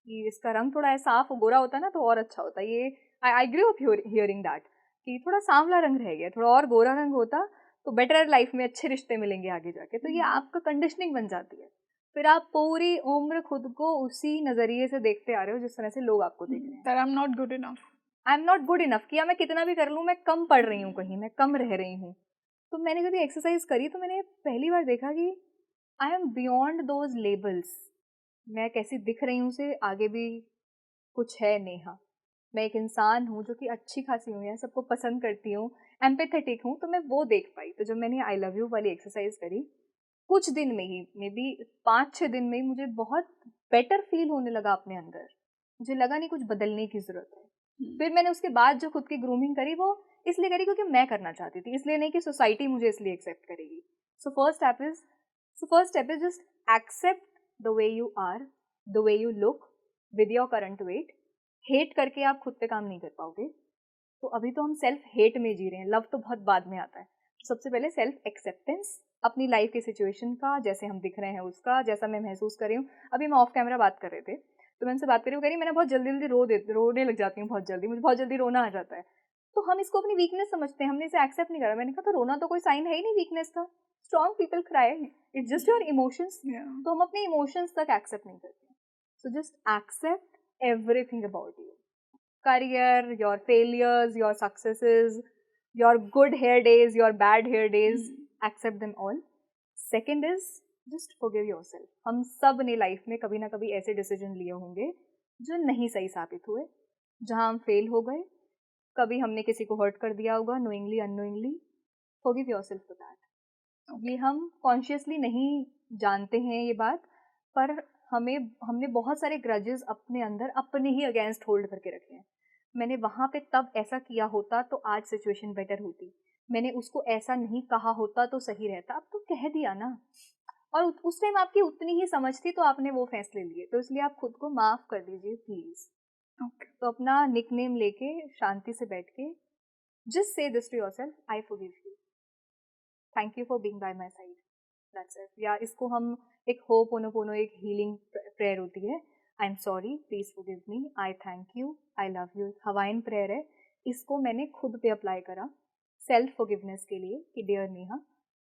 कि इसका रंग थोड़ा साफ गोरा होता है ना तो और अच्छा होता है। ये आई ग्रू अप हियरिंग दैट कि थोड़ा सांवला रंग रह गया, थोड़ा और गोरा रंग होता तो बेटर लाइफ में अच्छे रिश्ते मिलेंगे आगे जाके। तो ये आपका कंडीशनिंग बन जाती है। फिर आप पूरी उम्र खुद को उसी नजरिए से देखते आ रहे हो जिस तरह से लोग आपको देख रहे हैं। आई am not good enough, I am not good enough, किया मैं कितना भी कर लूँ, मैं कम पढ़ रही हूँ, कहीं मैं कम रह रही हूँ। तो मैंने जब ये एक्सरसाइज करी तो मैंने पहली बार देखा कि I am beyond those labels. मैं कैसी दिख रही हूँ से आगे भी कुछ है नेहा। मैं एक इंसान हूँ जो कि अच्छी खासी हूँ, या सबको पसंद करती हूँ, एम्पैथेटिक हूँ, तो मैं वो देख पाई। तो जब मैंने आई लव यू वाली एक्सरसाइज करी, कुछ दिन में ही, मे बी 5-6 दिन में ही मुझे बहुत बेटर फील होने लगा अपने अंदर। मुझे लगा नहीं कुछ बदलने की जरूरत है। फिर मैंने उसके बाद जो खुद की ग्रूमिंग करी वो इसलिए करी क्योंकि मैं करना चाहती थी, इसलिए नहीं कि सोसाइटी मुझे इसलिए एक्सेप्ट करेगी। So first step is just accept the way you are, the way you look with your current weight. Hate करके आप खुद पे काम नहीं कर पाओगे। तो अभी तो हम सेल्फ हेट में जी रहे हैं, लव तो बहुत बाद में आता है। तो सबसे पहले सेल्फ एक्सेप्टेंस अपनी लाइफ की सिचुएशन का, जैसे हम दिख रहे हैं उसका, जैसा मैं महसूस कर रही हूँ। अभी हम ऑफ कैमरा बात कर रहे थे तो मैं उनसे बात करी, वो कह रही मैंने बहुत जल्दी जल्दी रोने लग जाती हूँ, बहुत जल्दी मुझे बहुत जल्दी रोना आ जाता है। तो हम इसको अपनी वीकनेस समझते हैं, हमने इसे एक्सेप्ट नहीं करा। मैंने कहा तो रोना तो कोई साइन है ही नहीं वीकनेस का, strong people cry, it's just your emotions. तो हम अपने इमोशंस तक एक्सेप्ट नहीं करते। So just accept everything about you, career, your failures, your successes, your good hair days, your bad hair days, accept them all. Second is just forgive yourself. हम सब ने life में कभी ना कभी ऐसे डिसीजन लिए होंगे जो नहीं सही साबित हुए, जहां हम फेल हो गए, कभी हमने किसी को हर्ट कर दिया होगा knowingly unknowingly. Forgive yourself for that. ये हम कॉन्शियसली नहीं जानते हैं ये बात, पर हमने बहुत सारे ग्रजेस अपने अंदर अपने ही अगेंस्ट होल्ड करके रखे हैं। मैंने वहाँ पे तब ऐसा किया होता तो आज सिचुएशन बेटर होती, मैंने उसको ऐसा नहीं कहा होता तो सही रहता। अब तो कह दिया ना, और उस टाइम आपकी उतनी ही समझ थी तो आपने वो फैसले लिए, तो इसलिए आप खुद को माफ कर दीजिए प्लीज। ओके। तो अपना निकनेम लेके शांति से बैठ के just say this to yourself, I forgive you, thank you for being by my side, that's it. या इसको हम एक होपोनोपोनो, एक हीलिंग प्रेयर होती है, आई am sorry, please forgive me, I thank you, I love you, Hawaiian prayer है। इसको मैंने खुद पे अप्लाई करा सेल्फ फॉरगिवनेस के लिए कि dear Neha,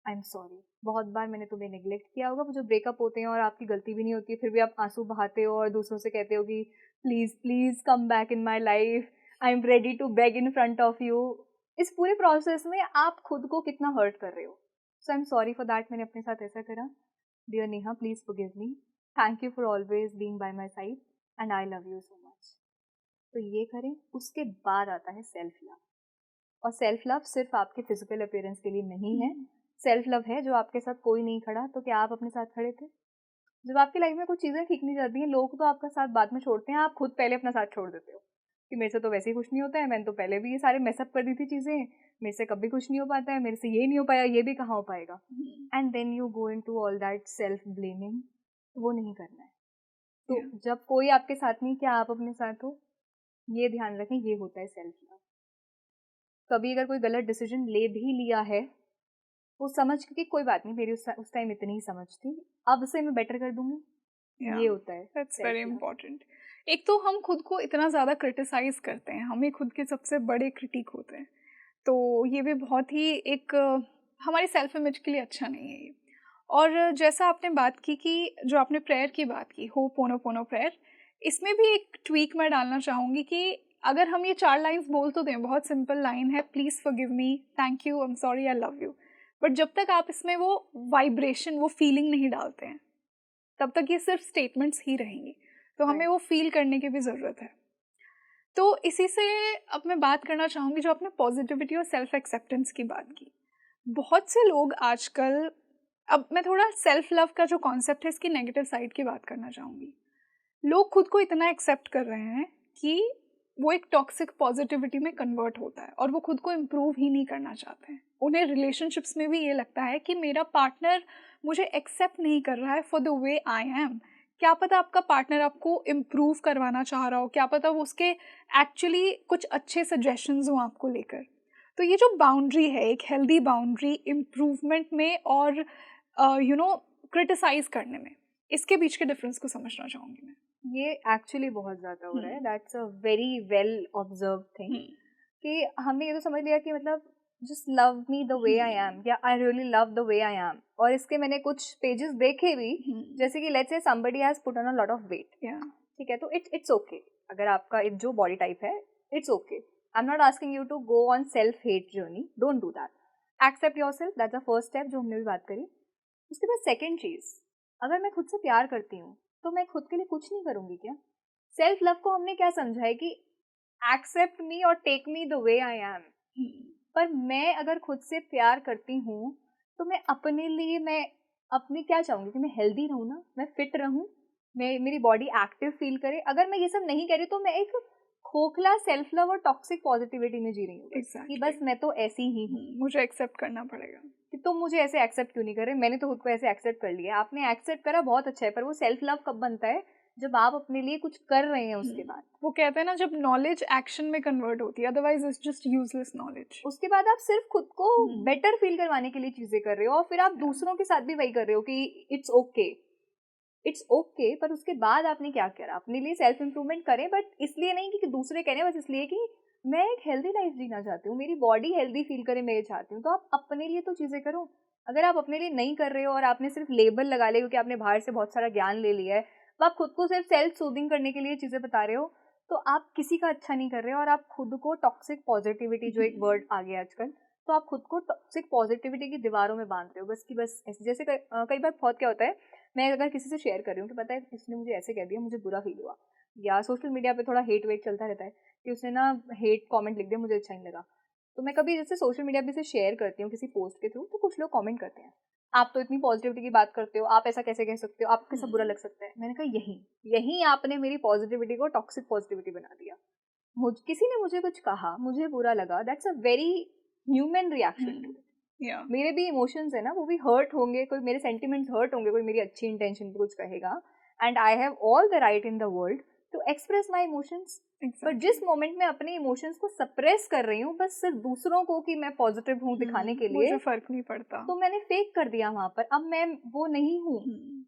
I am sorry, बहुत बार मैंने तुम्हें नेग्लेक्ट किया होगा। वो जो ब्रेकअप होते हैं और आपकी गलती भी नहीं होती है, फिर भी आप आंसू बहाते हो और दूसरों से कहते हो कि please please come back in my life, I am ready to beg in front of you. इस पूरे प्रोसेस में आप खुद को कितना हर्ट कर रहे हो। So I am sorry for that, मैंने अपने साथ ऐसा करा। Dear Neha, please forgive me, thank you for always being by my side and I love you so much. तो ये करें, उसके बाद आता है सेल्फ लव। और सेल्फ लव सिर्फ आपके फिजिकल अपीयरेंस के लिए नहीं है, सेल्फ लव है जो आपके साथ कोई नहीं खड़ा तो क्या आप अपने साथ खड़े थे? जब आपकी लाइफ में कुछ चीज़ें ठीक नहीं जाती हैं, लोग तो आपका साथ बाद में छोड़ते हैं, आप खुद पहले अपना साथ छोड़ देते हो कि मेरे से तो वैसे ही कुछ नहीं होता है, मैंने तो पहले भी ये सारे मेसअप कर दी थी चीज़ें, मेरे से कभी कुछ नहीं हो पाता है, मेरे से ये नहीं हो पाया, ये भी कहाँ हो पाएगा। And then you go into all that self blaming, वो नहीं करना है। तो जब कोई आपके साथ नहीं, क्या आप अपने साथ हो, ये ध्यान रखें, ये होता है सेल्फ लव। कभी अगर कोई गलत डिसीजन ले भी लिया है, वो समझ के कोई बात नहीं, मेरी उस टाइम इतनी ही समझ थी, अब से मैं बेटर कर दूंगी, ये होता है that's very self love. Important. एक तो हम खुद को इतना ज़्यादा क्रिटिसाइज करते हैं, हम ही खुद के सबसे बड़े क्रिटिक होते हैं, तो ये भी बहुत ही एक हमारी सेल्फ इमेज के लिए अच्छा नहीं है ये। और जैसा आपने बात की कि जो आपने प्रेयर की बात की, हो पोनो पोनो प्रेयर, इसमें भी एक ट्वीक मैं डालना चाहूँगी कि अगर हम ये 4 लाइन्स बोल तो दें, बहुत सिंपल लाइन है, please forgive me, thank you, I am sorry, I love you, but जब तक आप इसमें वो वाइब्रेशन, वो फीलिंग नहीं डालते हैं, तब तक ये सिर्फ स्टेटमेंट्स ही रहेंगी। तो हमें वो फील करने की भी ज़रूरत है। तो इसी से अब मैं बात करना चाहूँगी, जो आपने पॉजिटिविटी और सेल्फ एक्सेप्टेंस की बात की। बहुत से लोग आजकल, अब मैं थोड़ा सेल्फ लव का जो कॉन्सेप्ट है इसकी नेगेटिव साइड की बात करना चाहूँगी। लोग खुद को इतना एक्सेप्ट कर रहे हैं कि वो एक टॉक्सिक पॉजिटिविटी में कन्वर्ट होता है और वो खुद को इम्प्रूव ही नहीं करना चाहते हैं। उन्हें रिलेशनशिप्स में भी ये लगता है कि मेरा पार्टनर मुझे एक्सेप्ट नहीं कर रहा है for the way I M. क्या पता आपका पार्टनर आपको इम्प्रूव करवाना चाह रहा हो, क्या पता वो उसके एक्चुअली कुछ अच्छे सजेशंस हों आपको लेकर। तो ये जो बाउंड्री है, एक हेल्दी बाउंड्री इम्प्रूवमेंट में और क्रिटिसाइज करने में, इसके बीच के डिफरेंस को समझना चाहूँगी मैं। ये एक्चुअली बहुत ज़्यादा हो रहा है, that's a very well observe thing, कि हमने ये तो समझ लिया कि मतलब just love me the way I am, या I really love the way I am. और इसके मैंने कुछ पेजेस देखे भी, जैसे कि let's say somebody has put on a lot of weight, ठीक है, तो इट्स ओके, अगर आपका जो बॉडी टाइप है, it's okay, I am not asking you to go on self hate journey, don't do that, accept yourself, that's the first step जो हमने भी बात करी। उसके बाद सेकेंड चीज, अगर मैं खुद से प्यार करती हूँ तो मैं खुद के लिए कुछ नहीं करूंगी क्या? सेल्फ लव को हमने क्या समझा है कि एक्सेप्ट मी और take me the way I am. पर मैं अगर खुद से प्यार करती हूँ तो मैं अपने लिए, मैं अपनी क्या चाहूंगी कि मैं हेल्दी रहूँ ना, मैं फिट रहूँ, मैं मेरी बॉडी एक्टिव फील करे। अगर मैं ये सब नहीं कह रही तो मैं एक खोखला सेल्फ लव और टॉक्सिक पॉजिटिविटी में जी रही हूँ, कि बस मैं तो ऐसी ही हूँ, मुझे एक्सेप्ट करना पड़ेगा। कि तुम मुझे ऐसे एक्सेप्ट क्यों नहीं कर रहे, मैंने तो खुद को ऐसे एक्सेप्ट कर लिया। आपने एक्सेप्ट करा, बहुत अच्छा है, पर वो सेल्फ लव कब बनता है? जब आप अपने लिए कुछ कर रहे हैं उसके बाद। वो कहते हैं ना, जब नॉलेज एक्शन में कन्वर्ट होती है, otherwise it's just useless knowledge. उसके बाद आप सिर्फ खुद को बेटर फील करवाने के लिए चीजें कर रहे हो, और फिर आप दूसरों के साथ भी वही कर रहे हो कि इट्स ओके, इट्स ओके। पर उसके बाद आपने क्या करा? अपने लिए सेल्फ इंप्रूवमेंट करें, बट इसलिए नहीं कि दूसरे करें, बस इसलिए कि मैं एक हेल्दी लाइफ जीना चाहती हूँ, मेरी बॉडी हेल्दी फील करे, मैं ये चाहती हूँ। तो आप अपने लिए तो चीजें करो। अगर आप अपने लिए नहीं कर रहे हो और आपने सिर्फ लेबल लगा लिया क्योंकि आपने बाहर से बहुत सारा ज्ञान ले लिया है, तो आप खुद को सिर्फ सेल्फ सूदिंग करने के लिए चीजें बता रहे हो, तो आप किसी का अच्छा नहीं कर रहे हो। और आप खुद को टॉक्सिक पॉजिटिविटी, जो एक वर्ड आ गया आजकल, तो आप खुद को टॉक्सिक पॉजिटिविटी की दीवारों में बांध रहे हो, बस कि बस ऐसे। जैसे कई बार बहुत क्या होता है, मैं अगर किसी से शेयर कर रही हूँ कि पता है इसने मुझे ऐसे कह दिया, मुझे बुरा फील हुआ, या सोशल मीडिया पे थोड़ा हेट वेट चलता रहता है कि उसने ना हेट कमेंट लिख दिया, मुझे अच्छा नहीं लगा। तो मैं कभी जैसे सोशल मीडिया पे से शेयर करती हूँ किसी पोस्ट के थ्रू, तो कुछ लोग कमेंट करते हैं, आप तो इतनी पॉजिटिविटी की बात करते हो, आप ऐसा कैसे कह सकते हो, आपको कैसा बुरा लग सकता है। मैंने कहा यही आपने मेरी पॉजिटिविटी को टॉक्सिक पॉजिटिविटी बना दिया। किसी ने मुझे कुछ कहा, मुझे बुरा लगा, that's a very human reaction too. या मेरे भी इमोशंस है ना, वो भी हर्ट होंगे, कोई मेरे सेंटिमेंट्स हर्ट होंगे, कोई मेरी अच्छी इंटेंशन पे कुछ कहेगा, and I have all the right in the world to express my emotions. पर जिस मोमेंट में अपने इमोशंस को सप्रेस कर रही हूँ बस सिर्फ दूसरों को कि मैं पॉजिटिव हूँ दिखाने के लिए, मुझे फर्क नहीं पड़ता। तो मैंने फेक कर दिया वहां पर। अब मैं वो नहीं हूँ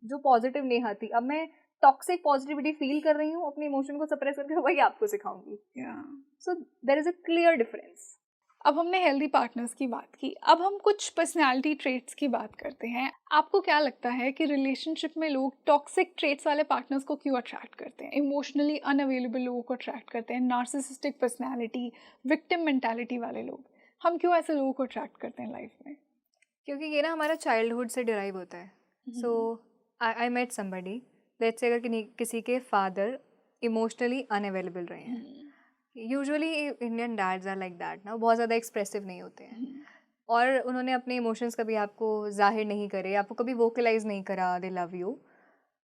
जो पॉजिटिव नेहा थी, अब मैं टॉक्सिक पॉजिटिविटी फील कर रही हूँ, अपने इमोशन को सप्रेस करके वही आपको सिखाऊंगी। So there is a clear difference. अब हमने हेल्दी पार्टनर्स की बात की, अब हम कुछ पर्सनालिटी ट्रेट्स की बात करते हैं। आपको क्या लगता है कि रिलेशनशिप में लोग टॉक्सिक ट्रेट्स वाले पार्टनर्स को क्यों अट्रैक्ट करते हैं, इमोशनली अनअवेलेबल लोगों को अट्रैक्ट करते हैं, नार्सिसिस्टिक पर्सनालिटी, विक्टिम मेंटालिटी वाले लोग, हम क्यों ऐसे लोगों को अट्रैक्ट करते हैं लाइफ में? क्योंकि ये ना हमारा चाइल्डहुड से डिराइव होता है। So I met somebody, let's say अगर किसी के फादर इमोशनली अनअवेलेबल रहे हैं, usually Indian dads are like that ना, बहुत ज़्यादा एक्सप्रेसिव नहीं होते हैं, और उन्होंने अपने इमोशंस कभी आपको जाहिर नहीं करे, आपको कभी वोकलाइज नहीं करा दे लव यू।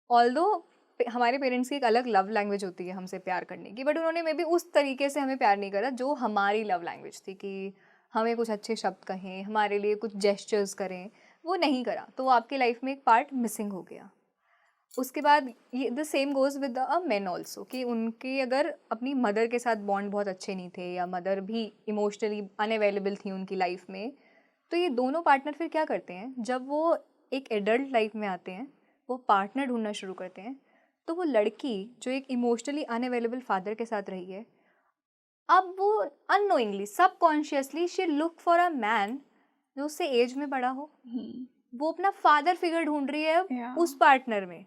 ऑल्दो हमारे पेरेंट्स की एक अलग लव लैंग्वेज होती है हमसे प्यार करने की, बट उन्होंने मे बी उस तरीके से हमें प्यार नहीं करा जो हमारी लव लैंग्वेज थी, कि हमें कुछ अच्छे शब्द कहें, हमारे लिए कुछ जेस्चर्स करें, वो नहीं करा, तो वो आपकी लाइफ में एक पार्ट मिसिंग हो गया। उसके बाद ये the same goes with the main also, कि उनके अगर अपनी मदर के साथ बॉन्ड बहुत अच्छे नहीं थे, या मदर भी इमोशनली अनअवेलेबल थी उनकी लाइफ में, तो ये दोनों पार्टनर फिर क्या करते हैं, जब वो एक एडल्ट लाइफ में आते हैं, वो पार्टनर ढूंढना शुरू करते हैं, तो वो लड़की जो एक इमोशनली अनअवेलेबल फादर के साथ रही है, अब वो unknowingly subconsciously she look for a man जो उससे एज में बड़ा हो। वो अपना फादर फिगर ढूंढ रही है उस पार्टनर में,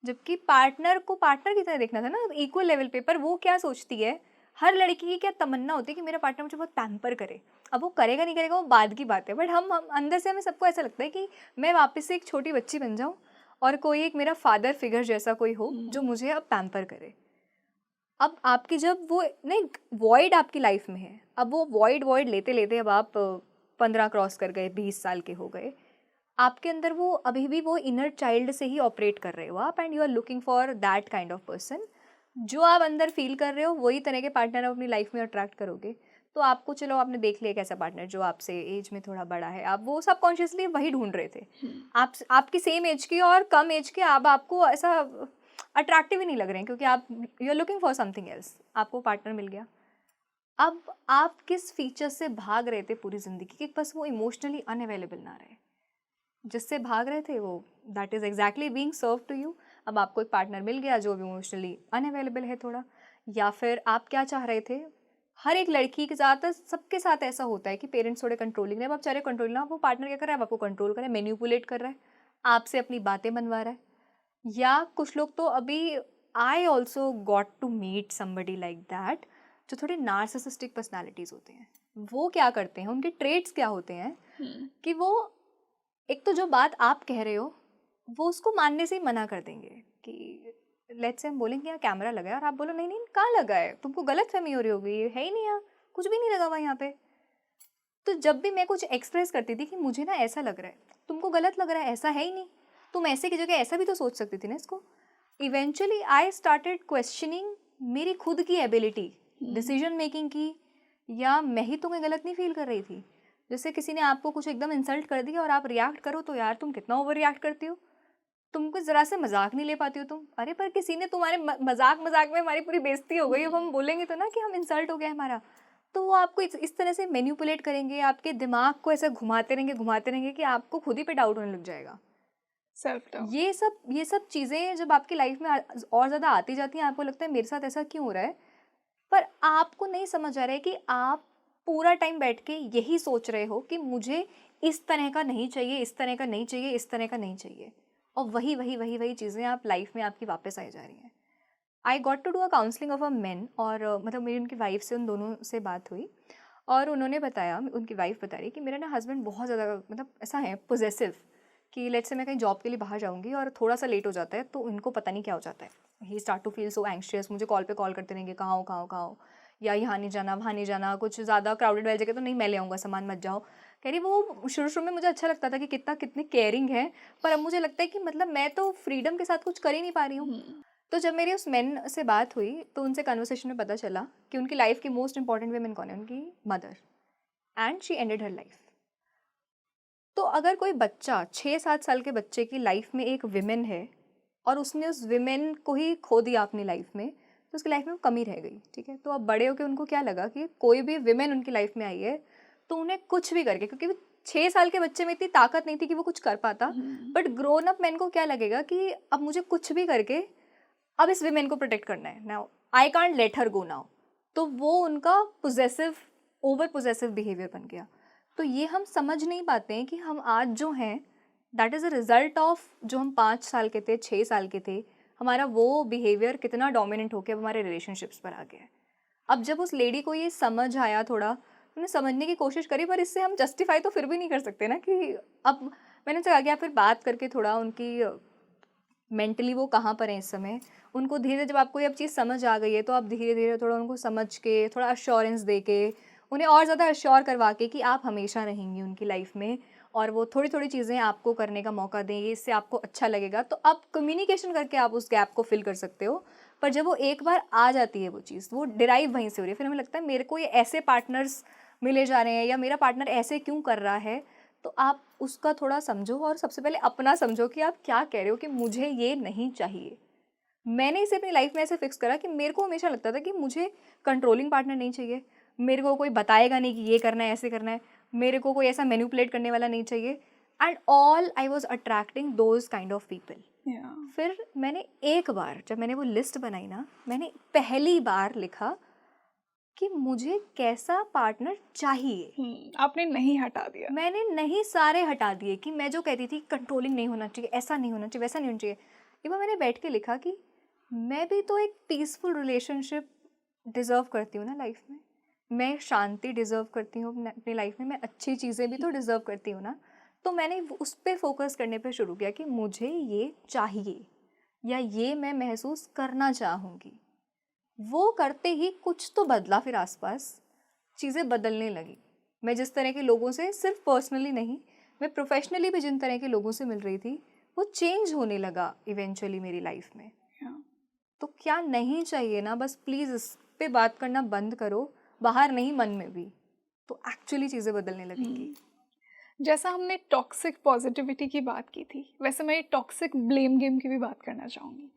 जबकि पार्टनर को पार्टनर की तरह देखना था ना, इक्वल लेवल पे। पर वो क्या सोचती है, हर लड़की की क्या तमन्ना होती है कि मेरा पार्टनर मुझे बहुत पैम्पर करे। अब वो करेगा नहीं करेगा वो बाद की बात है, बट हम अंदर से हमें सबको ऐसा लगता है कि मैं वापस से एक छोटी बच्ची बन जाऊँ और कोई एक मेरा फादर फिगर जैसा कोई हो जो मुझे अब पैम्पर करे। अब आपकी जब वो नहीं वॉइड आपकी लाइफ में है, अब वो वॉइड लेते लेते अब आप 15 क्रॉस कर गए, 20 साल के हो गए, आपके अंदर वो अभी भी वो इनर चाइल्ड से ही ऑपरेट कर रहे हो आप, and you are looking for that kind of person. जो आप अंदर फील कर रहे हो वही तरह के पार्टनर आप अपनी लाइफ में अट्रैक्ट करोगे। तो आपको, चलो आपने देख लिया एक ऐसा पार्टनर जो आपसे एज में थोड़ा बड़ा है, आप वो सबकॉन्शियसली वही ढूंढ रहे थे, आपकी सेम एज के और कम एज के, अब आपको ऐसा अट्रैक्टिव ही नहीं लग रहे हैं, क्योंकि आप you are looking for something else, आपको पार्टनर मिल गया। अब आप किस फीचर से भाग रहे थे पूरी ज़िंदगी कि बस वो इमोशनली अनअवेलेबल ना रहे, जिससे भाग रहे थे वो that is exactly being serve to you. अब आपको एक पार्टनर मिल गया जो इमोशनली अनअवेलेबल है थोड़ा, या फिर आप क्या चाह रहे थे। हर एक लड़की के ज़्यादातर सबके साथ ऐसा होता है कि पेरेंट्स थोड़े कंट्रोलिंग है, अब आप चाह रहे कंट्रोल ना, वो पार्टनर क्या कर रहा है, अब आपको कंट्रोल कर रहा है, मैनिपुलेट कर रहा है, आपसे अपनी बातें बनवा रहा है। या कुछ लोग तो अभी, I also got to meet somebody like that, जो थोड़े नार्सिसिस्टिक पर्सनैलिटीज़ होते हैं। वो क्या करते हैं, उनके ट्रेट्स क्या होते हैं कि वो एक तो जो बात आप कह रहे हो वो उसको मानने से ही मना कर देंगे। कि लेट्स से हम बोलेंगे यहाँ कैमरा लगा है, और आप बोलो नहीं नहीं कहाँ लगा है, तुमको गलत फहमी हो रही होगी, है ही नहीं, यहाँ कुछ भी नहीं लगा हुआ यहाँ पे। तो जब भी मैं कुछ एक्सप्रेस करती थी कि मुझे ना ऐसा लग रहा है, तुमको गलत लग रहा है, ऐसा है ही नहीं, तुम ऐसे की जगह ऐसा भी तो सोच सकती थी ना इसको। इवेंचुअली आई स्टार्टेड क्वेश्चनिंग मेरी खुद की एबिलिटी डिसीजन मेकिंग की, या मैं ही तुम्हें गलत नहीं फील कर रही थी। जैसे किसी ने आपको कुछ एकदम इंसल्ट कर दिया और आप रिएक्ट करो, तो यार तुम कितना ओवर रिएक्ट करती हो, तुमको ज़रा से मजाक नहीं ले पाती हो तुम। अरे पर किसी ने तुम्हारे मजाक में हमारी पूरी बेइज्जती हो गई, अब हम बोलेंगे तो ना कि हम इंसल्ट हो गया हमारा। तो वो आपको इस तरह से मैनिपुलेट करेंगे, आपके दिमाग को ऐसे घुमाते रहेंगे कि आपको खुद ही पे डाउट होने लग जाएगा। Self doubt. ये सब चीज़ें जब आपकी लाइफ में और ज़्यादा आती जाती हैं, आपको लगता है मेरे साथ ऐसा क्यों हो रहा है, पर आपको नहीं समझ आ रहा है कि आप पूरा टाइम बैठ के यही सोच रहे हो कि मुझे इस तरह का नहीं चाहिए, इस तरह का नहीं चाहिए, इस तरह का नहीं चाहिए, और वही चीज़ें आप लाइफ में आपकी वापस आई जा रही हैं। I got to do a counselling of a men, और मतलब मेरी उनकी वाइफ से, उन दोनों से बात हुई, और उन्होंने बताया, उनकी वाइफ बता रही कि मेरा ना हस्बैंड बहुत ज़्यादा मतलब ऐसा है पोजेसिव, कि लेट्स से मैं कहीं जॉब के लिए बाहर जाऊंगी और थोड़ा सा लेट हो जाता है तो इनको पता नहीं क्या हो जाता है, he start to feel so anxious, मुझे कॉल पे कॉल करते रहेंगे, कहाँ हो, या यहाँ नहीं जाना, वहाँ नहीं जाना, कुछ ज़्यादा क्राउडेड वाली जगह तो नहीं, मैं ले आऊँगा सामान, मत जाओ। कह रही वो शुरू में मुझे अच्छा लगता था कि कितने केयरिंग है, पर अब मुझे लगता है कि मतलब मैं तो फ्रीडम के साथ कुछ कर ही नहीं पा रही हूँ। तो जब मेरी उस मैन से बात हुई तो उनसे कन्वर्सेशन में पता चला कि उनकी लाइफ की मोस्ट इंपॉर्टेंट वेमेन कौन है, उनकी mother, and she ended her life. तो अगर कोई बच्चा 6-7 साल के बच्चे की लाइफ में एक विमेन है और उसने उस विमेन को ही खो दिया अपनी लाइफ में, तो उसकी लाइफ में कमी रह गई। ठीक है, तो अब बड़े होकर उनको क्या लगा कि कोई भी विमेन उनकी लाइफ में आई है तो उन्हें कुछ भी करके, क्योंकि 6 साल के बच्चे में इतनी ताकत नहीं थी कि वो कुछ कर पाता, बट ग्रोन अप मैन को क्या लगेगा कि अब मुझे कुछ भी करके अब इस विमेन को प्रोटेक्ट करना है, now I can't let her go now. तो वो उनका पोजेसिव, ओवर पोजेसिव बिहेवियर बन गया। तो ये हम समझ नहीं पाते हैं कि हम आज जो हैं that is a result of जो हम 5 साल के थे, 6 साल के थे, हमारा वो बिहेवियर कितना डोमिनेंट होकर अब हमारे रिलेशनशिप्स पर आ गया है। अब जब उस लेडी को ये समझ आया, थोड़ा उन्हें समझने की कोशिश करी, पर इससे हम जस्टिफाई तो फिर भी नहीं कर सकते ना कि अब मैंने उनसे कहा कि आप फिर बात करके थोड़ा उनकी मेंटली वो कहाँ पर हैं इस समय, उनको धीरे, जब आपको ये अब चीज़ समझ आ गई है तो आप धीरे धीरे थोड़ा उनको समझ के, थोड़ा अश्योरेंस दे के, उन्हें और ज़्यादा अश्योर करवा के कि आप हमेशा रहेंगी उनकी लाइफ में और वो थोड़ी थोड़ी चीज़ें आपको करने का मौका देंगे, इससे आपको अच्छा लगेगा। तो आप कम्युनिकेशन करके आप उस गैप को फिल कर सकते हो। पर जब वो एक बार आ जाती है वो चीज़, वो डिराइव वहीं से हो रही है, फिर हमें लगता है मेरे को ये ऐसे पार्टनर्स मिले जा रहे हैं या मेरा पार्टनर ऐसे क्यों कर रहा है। तो आप उसका थोड़ा समझो और सबसे पहले अपना समझो कि आप क्या कह रहे हो कि मुझे ये नहीं चाहिए। मैंने इसे अपनी लाइफ में ऐसे फिक्स करा कि मेरे को हमेशा लगता था कि मुझे कंट्रोलिंग पार्टनर नहीं चाहिए, मेरे को कोई बताएगा नहीं कि ये करना है, ऐसे करना है, मेरे को कोई ऐसा मैनिपुलेट करने वाला नहीं चाहिए, and all I was attracting those kind of people. फिर मैंने एक बार, जब मैंने वो लिस्ट बनाई ना, मैंने पहली बार लिखा कि मुझे कैसा पार्टनर चाहिए। आपने नहीं हटा दिया। मैंने नहीं सारे हटा दिए कि मैं जो कहती थी कंट्रोलिंग नहीं होना चाहिए, ऐसा नहीं होना चाहिए, वैसा नहीं होना चाहिए। एक बार मैंने बैठ के लिखा कि मैं भी तो एक पीसफुल रिलेशनशिप डिज़र्व करती हूँ ना लाइफ में, मैं शांति डिज़र्व करती हूँ अपनी लाइफ में, मैं अच्छी चीज़ें भी तो डिज़र्व करती हूँ ना। तो मैंने उस पर फोकस करने पे शुरू किया कि मुझे ये चाहिए या ये मैं महसूस करना चाहूँगी। वो करते ही कुछ तो बदला, फिर आसपास चीज़ें बदलने लगी। मैं जिस तरह के लोगों से, सिर्फ पर्सनली नहीं, मैं प्रोफेशनली भी जिन तरह के लोगों से मिल रही थी, वो चेंज होने लगा इवेंचुअली मेरी लाइफ में। तो क्या नहीं चाहिए ना, बस प्लीज़ इस पे बात करना बंद करो, बाहर नहीं मन में भी, तो एक्चुअली चीज़ें बदलने लगेंगी। जैसा हमने टॉक्सिक पॉजिटिविटी की बात की थी, वैसे मैं टॉक्सिक ब्लेम गेम की भी बात करना चाहूँगी।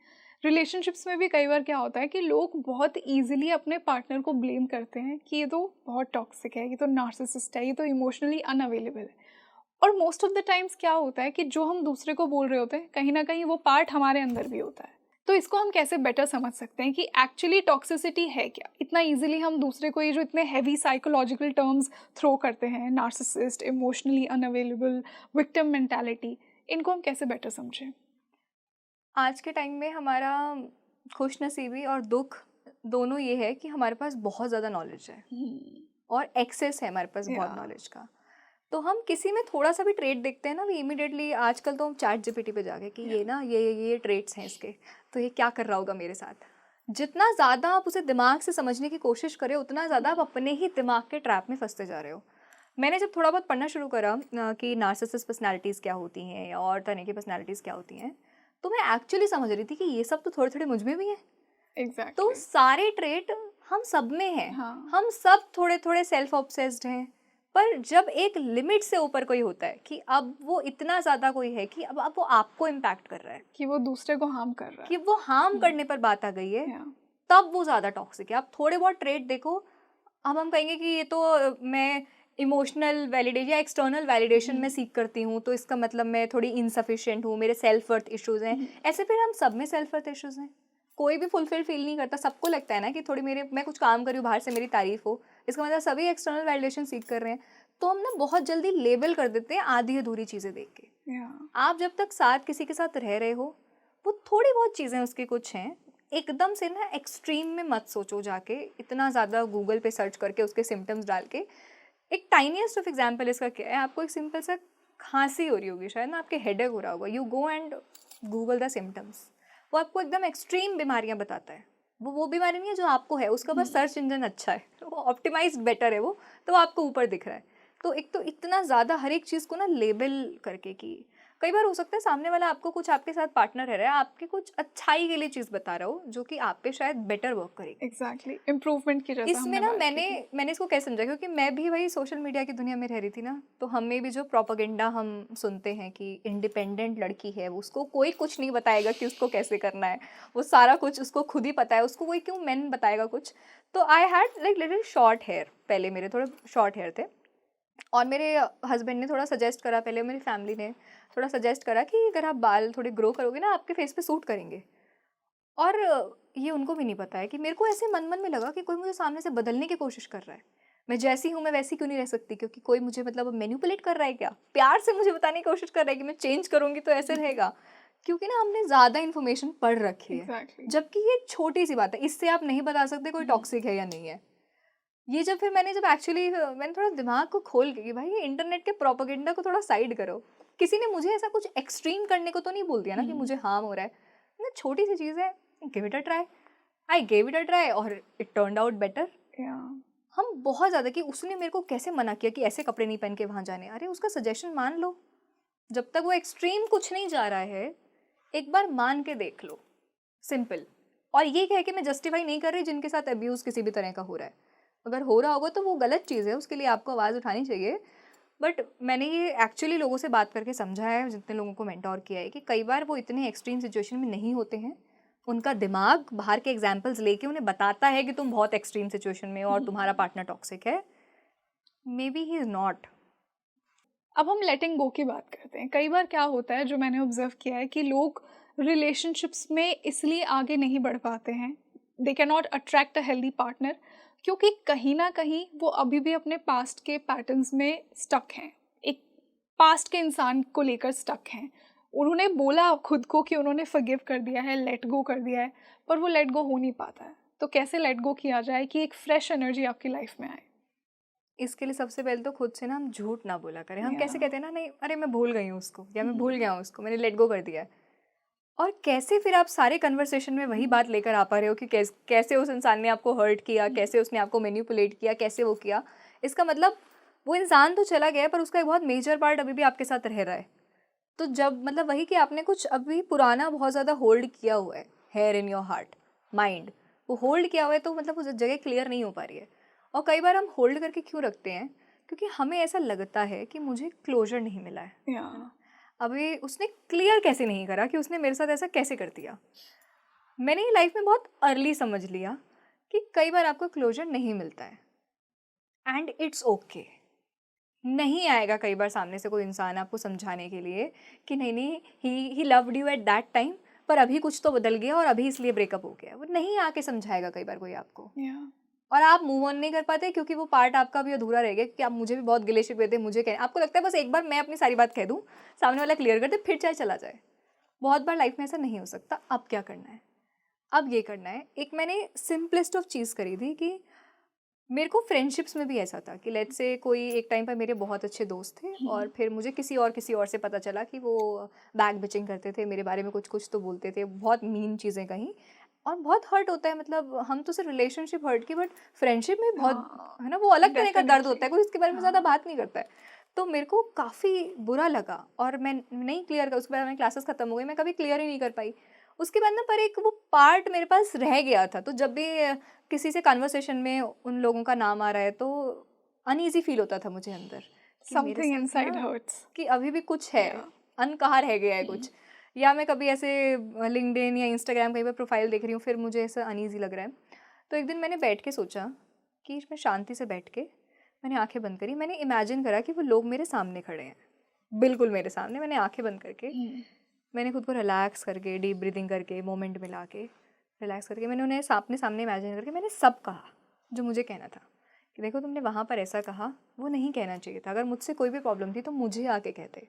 रिलेशनशिप्स में भी कई बार क्या होता है कि लोग बहुत ईजिली अपने पार्टनर को ब्लेम करते हैं कि ये तो बहुत टॉक्सिक है, ये तो नार्सिसिस्ट है, ये तो इमोशनली अनअवेलेबल है। और मोस्ट ऑफ द टाइम्स क्या होता है कि जो हम दूसरे को बोल रहे होते हैं, कहीं ना कहीं वो पार्ट हमारे अंदर भी होता है। तो इसको हम कैसे बेटर समझ सकते हैं कि एक्चुअली टॉक्सिसिटी है क्या? इतना इजीली हम दूसरे को ये जो इतने हैवी साइकोलॉजिकल टर्म्स थ्रो करते हैं, narcissist, emotionally unavailable, victim mentality, इनको हम कैसे बेटर समझें? आज के टाइम में हमारा खुशनसीबी और दुख दोनों ये है कि हमारे पास बहुत ज़्यादा नॉलेज है और एक्सेस है हमारे पास बहुत नॉलेज का। तो हम किसी में थोड़ा सा भी ट्रेट देखते हैं ना, भी इमीडिएटली आजकल तो हम चैट जीपीटी पे जाके कि ये ना ये ट्रेट्स हैं इसके, तो ये क्या कर रहा होगा मेरे साथ। जितना ज़्यादा आप उसे दिमाग से समझने की कोशिश करें, उतना ज़्यादा आप अपने ही दिमाग के ट्रैप में फंसते जा रहे हो। मैंने जब थोड़ा बहुत पढ़ना शुरू करा कि नार्सिसिस्ट पर्सनैलिटीज़ क्या होती हैं और तरह की पर्सनैलिटीज़ क्या होती हैं, तो मैं एक्चुअली समझ रही थी कि ये सब तो थोड़े थोड़े मुझ में भी हैं। Exactly. तो सारे ट्रेट हम सब में हैं। हाँ. हम सब थोड़े थोड़े सेल्फ ऑब्सेस्ड हैं, पर जब एक लिमिट से ऊपर कोई होता है कि अब वो इतना ज़्यादा कोई है कि अब वो आपको इम्पैक्ट कर रहा है, कि वो दूसरे को हार्म कर रहा है, कि वो हार्म करने पर बात आ गई है, तब वो ज़्यादा टॉक्सिक है। आप थोड़े बहुत ट्रेट देखो, अब हम कहेंगे कि ये तो मैं इमोशनल वैलिडेशन या एक्सटर्नल वैलिडेशन में सीख करती हूँ, तो इसका मतलब मैं थोड़ी इनसफिशिएंट हूँ, मेरे सेल्फ वर्थ इश्यूज़ हैं। ऐसे फिर हम सब में सेल्फ वर्थ इश्यूज़ हैं। कोई भी फुलफिल फील नहीं करता। सबको लगता है ना कि थोड़ी मैं कुछ काम करी हूँ, बाहर से मेरी तारीफ हो, इसका मतलब सभी एक्सटर्नल वैलिडेशन सीख कर रहे हैं। तो हम ना बहुत जल्दी लेबल कर देते हैं आधी अधूरी चीज़ें देख के। आप जब तक साथ किसी के साथ रह रहे हो, वो थोड़ी बहुत चीज़ें उसकी कुछ हैं, एकदम से ना एक्सट्रीम में मत सोचो जाके, इतना ज़्यादा गूगल पे सर्च करके उसके सिम्टम्स डाल के। एक टाइनीएस्ट ऑफ एग्जाम्पल इसका क्या है, आपको एक सिंपल सा खांसी हो रही होगी शायद ना, आपके हेडेक हो रहा होगा, you go and Google the symptoms, वो आपको एकदम एक्सट्रीम बीमारियां बताता है। वो बीमारी नहीं है जो आपको है, उसका बस सर्च इंजन अच्छा है, वो ऑप्टिमाइज्ड बेटर है, वो तो आपको ऊपर दिख रहा है। तो एक तो इतना ज़्यादा हर एक चीज़ को ना लेबल करके कि कई बार हो सकता है सामने वाला आपको कुछ, आपके साथ पार्टनर रह रहा है, आपकी कुछ अच्छाई के लिए चीज़ बता रहा हो जो कि आप पे शायद बेटर वर्क करेगी। एग्जैक्टली, इम्प्रूवमेंट की जैसा इसमें हमने ना बात की मैंने थी। मैंने इसको कैसे समझा, क्योंकि मैं भी वही सोशल मीडिया की दुनिया में रह रही थी ना, तो हमें भी जो प्रोपेगेंडा हम सुनते हैं कि इंडिपेंडेंट लड़की है, उसको कोई कुछ नहीं बताएगा कि उसको कैसे करना है, वो सारा कुछ उसको खुद ही पता है, उसको कोई क्यों मैन बताएगा कुछ। तो I had like little short hair, पहले मेरे थोड़े शॉर्ट हेयर थे, और मेरे हस्बैंड ने थोड़ा सजेस्ट करा, पहले मेरी फैमिली ने थोड़ा सजेस्ट करा कि अगर आप बाल थोड़े ग्रो करोगे ना, आपके फेस पे सूट करेंगे। और ये उनको भी नहीं पता है कि मेरे को ऐसे मन मन में लगा कि कोई मुझे सामने से बदलने की कोशिश कर रहा है। मैं जैसी हूँ मैं वैसी क्यों नहीं रह सकती, क्योंकि कोई मुझे मतलब मैनिपुलेट कर रहा है क्या, प्यार से मुझे बताने की कोशिश कर रहा है कि मैं चेंज करूँगी तो ऐसे रहेगा। क्योंकि ना हमने ज़्यादा इन्फॉर्मेशन पढ़ रखी है, एग्जैक्टली। जबकि ये छोटी सी बात है, इससे आप नहीं बता सकते कोई टॉक्सिक है या नहीं है। ये जब फिर मैंने जब एक्चुअली मैंने थोड़ा दिमाग को खोल के कि भाई ये इंटरनेट के प्रोपेगेंडा को थोड़ा साइड करो, किसी ने मुझे ऐसा कुछ एक्सट्रीम करने को तो नहीं बोल दिया ना कि मुझे हार्म हो रहा है ना, छोटी सी चीज़ है, give it a try. I gave it a try और इट टर्न्ड आउट बेटर। या हम बहुत ज़्यादा कि उसने मेरे को कैसे मना किया कि ऐसे कपड़े नहीं पहन के वहाँ जाने, अरे उसका सजेशन मान लो, जब तक वो एक्सट्रीम कुछ नहीं जा रहा है एक बार मान के देख लो, सिंपल। और ये कह के मैं जस्टिफाई नहीं कर रही जिनके साथ अब्यूज़ किसी भी तरह का हो रहा है, अगर हो रहा होगा तो वो गलत चीज़ है, उसके लिए आपको आवाज़ उठानी चाहिए। बट मैंने ये एक्चुअली लोगों से बात करके समझा है, जितने लोगों को मेंटोर किया है, कि कई बार वो इतने एक्सट्रीम सिचुएशन में नहीं होते हैं, उनका दिमाग बाहर के एग्जाम्पल्स लेके उन्हें बताता है कि तुम बहुत एक्सट्रीम सिचुएशन में हो और तुम्हारा पार्टनर टॉक्सिक है, may be he is not. अब हम लेटिंग गो की बात करते हैं। कई बार क्या होता है, जो मैंने ऑब्जर्व किया है, कि लोग रिलेशनशिप्स में इसलिए आगे नहीं बढ़ पाते हैं, they can not attract a healthy partner, क्योंकि कहीं ना कहीं वो अभी भी अपने पास्ट के पैटर्न्स में स्टक हैं, एक पास्ट के इंसान को लेकर स्टक हैं। उन्होंने बोला खुद को कि उन्होंने फॉरगिव कर दिया है, लेट गो कर दिया है, पर वो लेट गो हो नहीं पाता है। तो कैसे लेट गो किया जाए कि एक फ्रेश एनर्जी आपकी लाइफ में आए? इसके लिए सबसे पहले तो खुद से ना हम झूठ ना बोला करें। हम या कैसे कहते हैं ना, नहीं अरे मैं भूल गई हूँ उसको, या मैं भूल गया हूँ उसको, मैंने लेट गो कर दिया है। और कैसे फिर आप सारे कन्वर्सेशन में वही बात लेकर आ पा रहे हो कि कैसे उस इंसान ने आपको हर्ट किया, कैसे उसने आपको मैनिपुलेट किया, कैसे वो किया। इसका मतलब वो इंसान तो चला गया है, पर उसका एक बहुत मेजर पार्ट अभी भी आपके साथ रह रहा है। तो जब मतलब वही कि आपने कुछ अभी पुराना बहुत ज़्यादा होल्ड किया हुआ है, here in your heart mind, वो होल्ड किया हुआ है, तो मतलब उस जगह क्लियर नहीं हो पा रही है। और कई बार हम होल्ड करके क्यों रखते हैं, क्योंकि हमें ऐसा लगता है कि मुझे क्लोजर नहीं मिला या है ना। अभी उसने क्लियर कैसे नहीं करा कि उसने मेरे साथ ऐसा कैसे कर दिया। मैंने ये लाइफ में बहुत अर्ली समझ लिया कि कई बार आपको क्लोजर नहीं मिलता है, एंड इट्स ओके। नहीं आएगा कई बार सामने से कोई इंसान आपको समझाने के लिए कि नहीं नहीं, he loved you at that time, पर अभी कुछ तो बदल गया और अभी इसलिए ब्रेकअप हो गया। वो नहीं आके समझाएगा कई बार कोई आपको, या और आप मूव ऑन नहीं कर पाते क्योंकि वो पार्ट आपका भी अधूरा रह गया। क्योंकि आप, मुझे भी बहुत गिले शिकवे थे, मुझे कह, आपको लगता है बस एक बार मैं अपनी सारी बात कह दूँ, सामने वाला क्लियर कर दे, फिर चाहे चला जाए। बहुत बार लाइफ में ऐसा नहीं हो सकता। अब क्या करना है, अब ये करना है, एक मैंने सिंपलेस्ट ऑफ चीज़ करी थी कि मेरे को फ्रेंडशिप्स में भी ऐसा था कि लेट्स से कोई एक टाइम पर मेरे बहुत अच्छे दोस्त थे, और फिर मुझे किसी और से पता चला कि वो बैक बिचिंग करते थे मेरे बारे में, कुछ कुछ तो बोलते थे, बहुत मीन चीज़ें कहीं। और बहुत हर्ट होता है, मतलब हम तो सिर्फ रिलेशनशिप हर्ट की, बट फ्रेंडशिप में बहुत है ना, वो अलग तरह का दर्द होता है, कोई इसके बारे में ज़्यादा बात नहीं करता है। तो मेरे को काफ़ी बुरा लगा और मैं नहीं क्लियर कर, उसके बाद मेरी क्लासेस ख़त्म हो गई, मैं कभी क्लियर ही नहीं कर पाई। उसके बाद ना, पर एक वो पार्ट मेरे पास रह गया था, तो जब भी किसी से कन्वर्सेशन में उन लोगों का नाम आ रहा है तो अनईजी फील होता था मुझे अंदर कि मेरे समथिंग साथ इनसाइड ना, हर्ट्स। कि अभी भी कुछ है, या अनकहा रह गया है कुछ। या मैं कभी ऐसे लिंक्डइन या इंस्टाग्राम कहीं पर प्रोफाइल देख रही हूँ, फिर मुझे ऐसा अनईजी लग रहा है। तो एक दिन मैंने बैठ के सोचा कि मैं शांति से बैठ के, मैंने आंखें बंद करी, मैंने इमेजिन करा कि वो लोग मेरे सामने खड़े हैं, बिल्कुल मेरे सामने। मैंने आंखें बंद करके, मैंने खुद को रिलैक्स करके, डीप ब्रीदिंग करके, मोमेंट मिला के रिलैक्स करके, मैंने उन्हें अपने सामने इमेजिन करके मैंने सब कहा जो मुझे कहना था। कि देखो तुमने वहाँ पर ऐसा कहा, वो नहीं कहना चाहिए था। अगर मुझसे कोई भी प्रॉब्लम थी तो मुझे आके कहते,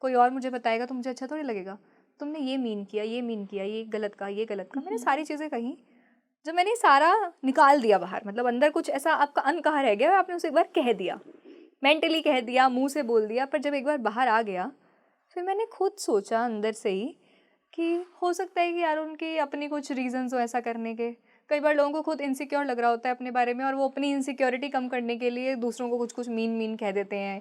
कोई और मुझे बताएगा तो मुझे अच्छा थोड़ी लगेगा। तुमने ये मीन किया, ये मीन किया, ये गलत कहा, ये गलत कहा। मैंने सारी चीज़ें कही। जब मैंने सारा निकाल दिया बाहर, मतलब अंदर कुछ ऐसा आपका अनकहा रह गया, आपने उसे एक बार कह दिया, मेंटली कह दिया, मुंह से बोल दिया, पर जब एक बार बाहर आ गया, फिर मैंने खुद सोचा अंदर से ही कि हो सकता है कि यार उनकी अपनी कुछ रीजंस हो ऐसा करने के। कई बार लोगों को खुद इनसिक्योर लग रहा होता है अपने बारे में, और वो अपनी इनसिक्योरिटी कम करने के लिए दूसरों को कुछ कुछ मीन मीन कह देते हैं,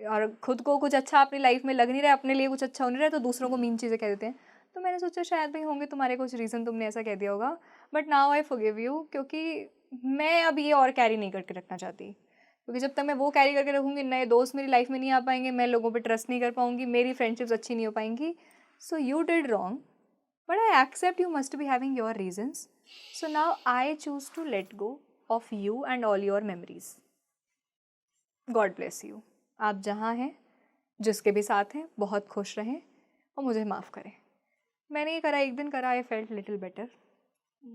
और खुद को कुछ अच्छा अपनी लाइफ में लग नहीं रहा है, अपने लिए कुछ अच्छा हो नहीं रहा है, तो दूसरों को मीन चीज़ें कह देते हैं। तो मैंने सोचा शायद भाई होंगे तुम्हारे कुछ रीज़न, तुमने ऐसा कह दिया होगा, but now I forgive you, क्योंकि मैं अब ये और कैरी नहीं करके रखना चाहती। क्योंकि जब तक मैं वो कैरी करके रखूँगी, नए दोस्त मेरी लाइफ में नहीं आ पाएंगे, मैं लोगों पे ट्रस्ट नहीं कर पाऊँगी, मेरी फ्रेंडशिप्स अच्छी नहीं हो पाएंगी। So you did wrong, but I accept you must be having your reasons. So now I choose to let go of you and all your memories. God bless you. आप जहाँ हैं, जिसके भी साथ हैं, बहुत खुश रहें और मुझे माफ़ करें. मैंने ये करा, एक दिन करा, आई फेल्ट लिटिल बेटर.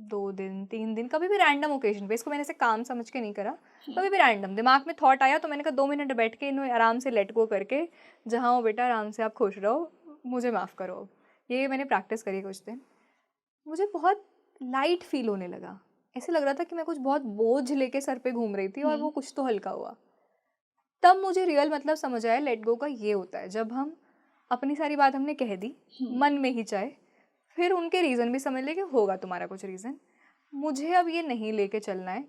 2 दिन, 3 दिन, कभी भी रैंडम ओकेजन पे, इसको मैंने ऐसे काम समझ के नहीं करा, कभी भी रैंडम दिमाग में थॉट आया तो मैंने कहा 2 मिनट बैठ के इन्हें आराम से लेट गो करके, जहाँ हो बेटा आराम से, आप खुश रहो, मुझे माफ़ करो. ये मैंने प्रैक्टिस करी कुछ दिन. मुझे बहुत लाइट फील होने लगा. ऐसे लग रहा था कि मैं कुछ बहुत बोझ लेके सर पे घूम रही थी और वो कुछ तो हल्का हुआ. तब मुझे रियल मतलब समझ आया लेट गो का ये होता है, जब हम अपनी सारी बात हमने कह दी मन में ही चाहे, फिर उनके रीज़न भी समझ ले कि होगा तुम्हारा कुछ रीज़न. मुझे अब ये नहीं लेके चलना है.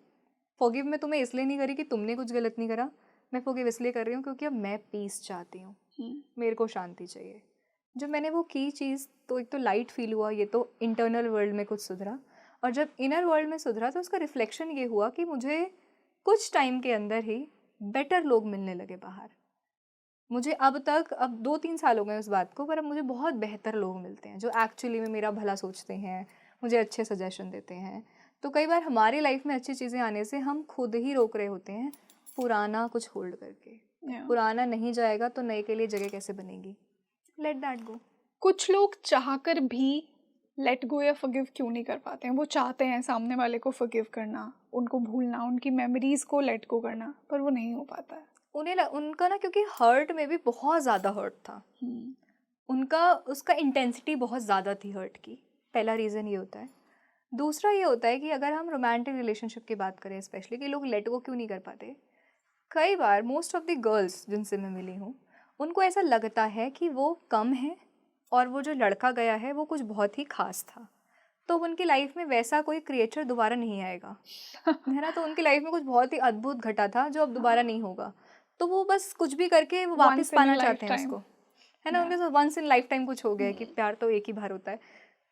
फॉरगिव मैं तुम्हें इसलिए नहीं करी कि तुमने कुछ गलत नहीं करा, मैं फॉरगिव इसलिए कर रही हूँ क्योंकि अब मैं पीस चाहती हूँ. मेरे को शांति चाहिए. जब मैंने वो की चीज़ तो एक तो लाइट फील हुआ, ये तो इंटरनल वर्ल्ड में कुछ सुधरा. और जब इनर वर्ल्ड में सुधरा तो उसका रिफ्लेक्शन ये हुआ कि मुझे कुछ टाइम के अंदर ही बेटर लोग मिलने लगे बाहर. मुझे अब 2-3 साल हो गए उस बात को, पर अब मुझे बहुत बेहतर लोग मिलते हैं जो एक्चुअली में मेरा भला सोचते हैं, मुझे अच्छे सजेशन देते हैं. तो कई बार हमारी लाइफ में अच्छी चीज़ें आने से हम खुद ही रोक रहे होते हैं पुराना कुछ होल्ड करके. पुराना नहीं जाएगा तो नए के लिए जगह कैसे बनेगी. Let that go. कुछ लोग चाहकर भी लेट गो या फॉरगिव क्यों नहीं कर पाते हैं? वो चाहते हैं सामने वाले को फॉरगिव करना, उनको भूलना, उनकी मेमोरीज को लेट गो करना, पर वो नहीं हो पाता है. उनका ना, क्योंकि हर्ट में भी बहुत ज़्यादा हर्ट था. उनका उसका इंटेंसिटी बहुत ज़्यादा थी हर्ट की. पहला रीज़न ये होता है. दूसरा ये होता है कि अगर हम रोमांटिक रिलेशनशिप की बात करें स्पेशली, कि लोग लेट गो क्यों नहीं कर पाते. कई बार मोस्ट ऑफ द गर्ल्स जिनसे मैं मिली हूँ, उनको ऐसा लगता है कि वो कम है और वो जो लड़का गया है वो कुछ बहुत ही खास था, तो उनकी लाइफ में वैसा कोई क्रिएचर दोबारा नहीं आएगा, है ना. तो उनकी लाइफ में कुछ बहुत ही अद्भुत घटा था जो अब दोबारा नहीं होगा, तो वो बस कुछ भी करके वो वापस पाना चाहते हैं उसको, है ना. उनके साथ वंस इन लाइफ टाइम कुछ हो गया है कि प्यार तो एक ही बार होता है,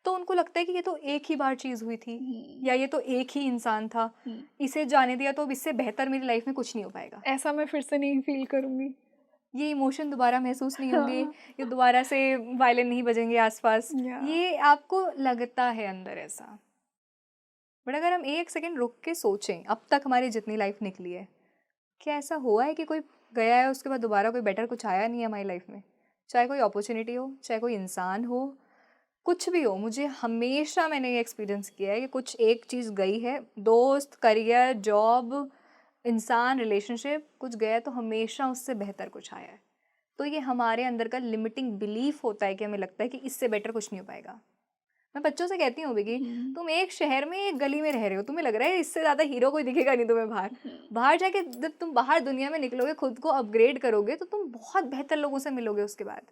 तो उनको लगता है कि ये तो एक ही बार चीज़ हुई थी, या ये तो एक ही इंसान था, इसे जाने दिया तो अब इससे बेहतर मेरी लाइफ में कुछ नहीं हो पाएगा. ऐसा मैं फिर से नहीं फील करूँगी, ये इमोशन दोबारा महसूस नहीं होंगे, ये दोबारा से वायलिन नहीं बजेंगे आसपास. ये आपको लगता है अंदर ऐसा. बट अगर हम एक सेकंड रुक के सोचें, अब तक हमारी जितनी लाइफ निकली है, क्या ऐसा हुआ है कि कोई गया है उसके बाद दोबारा कोई बेटर कुछ आया नहीं है हमारी लाइफ में. चाहे कोई अपॉर्चुनिटी हो, चाहे कोई इंसान हो, कुछ भी हो. मुझे हमेशा मैंने ये एक्सपीरियंस किया है कि कुछ एक चीज़ गई है, दोस्त, करियर, जॉब, इंसान, रिलेशनशिप, कुछ गया तो हमेशा उससे बेहतर कुछ आया है. तो ये हमारे अंदर का लिमिटिंग बिलीफ होता है कि हमें लगता है कि इससे बेटर कुछ नहीं हो पाएगा. मैं बच्चों से कहती हूँ कि तुम एक शहर में एक गली में रह रहे हो, तुम्हें लग रहा है इससे ज़्यादा हीरो कोई दिखेगा नहीं तुम्हें बाहर. बाहर जाके जब तुम बाहर दुनिया में निकलोगे, खुद को अपग्रेड करोगे, तो तुम बहुत बेहतर लोगों से मिलोगे. उसके बाद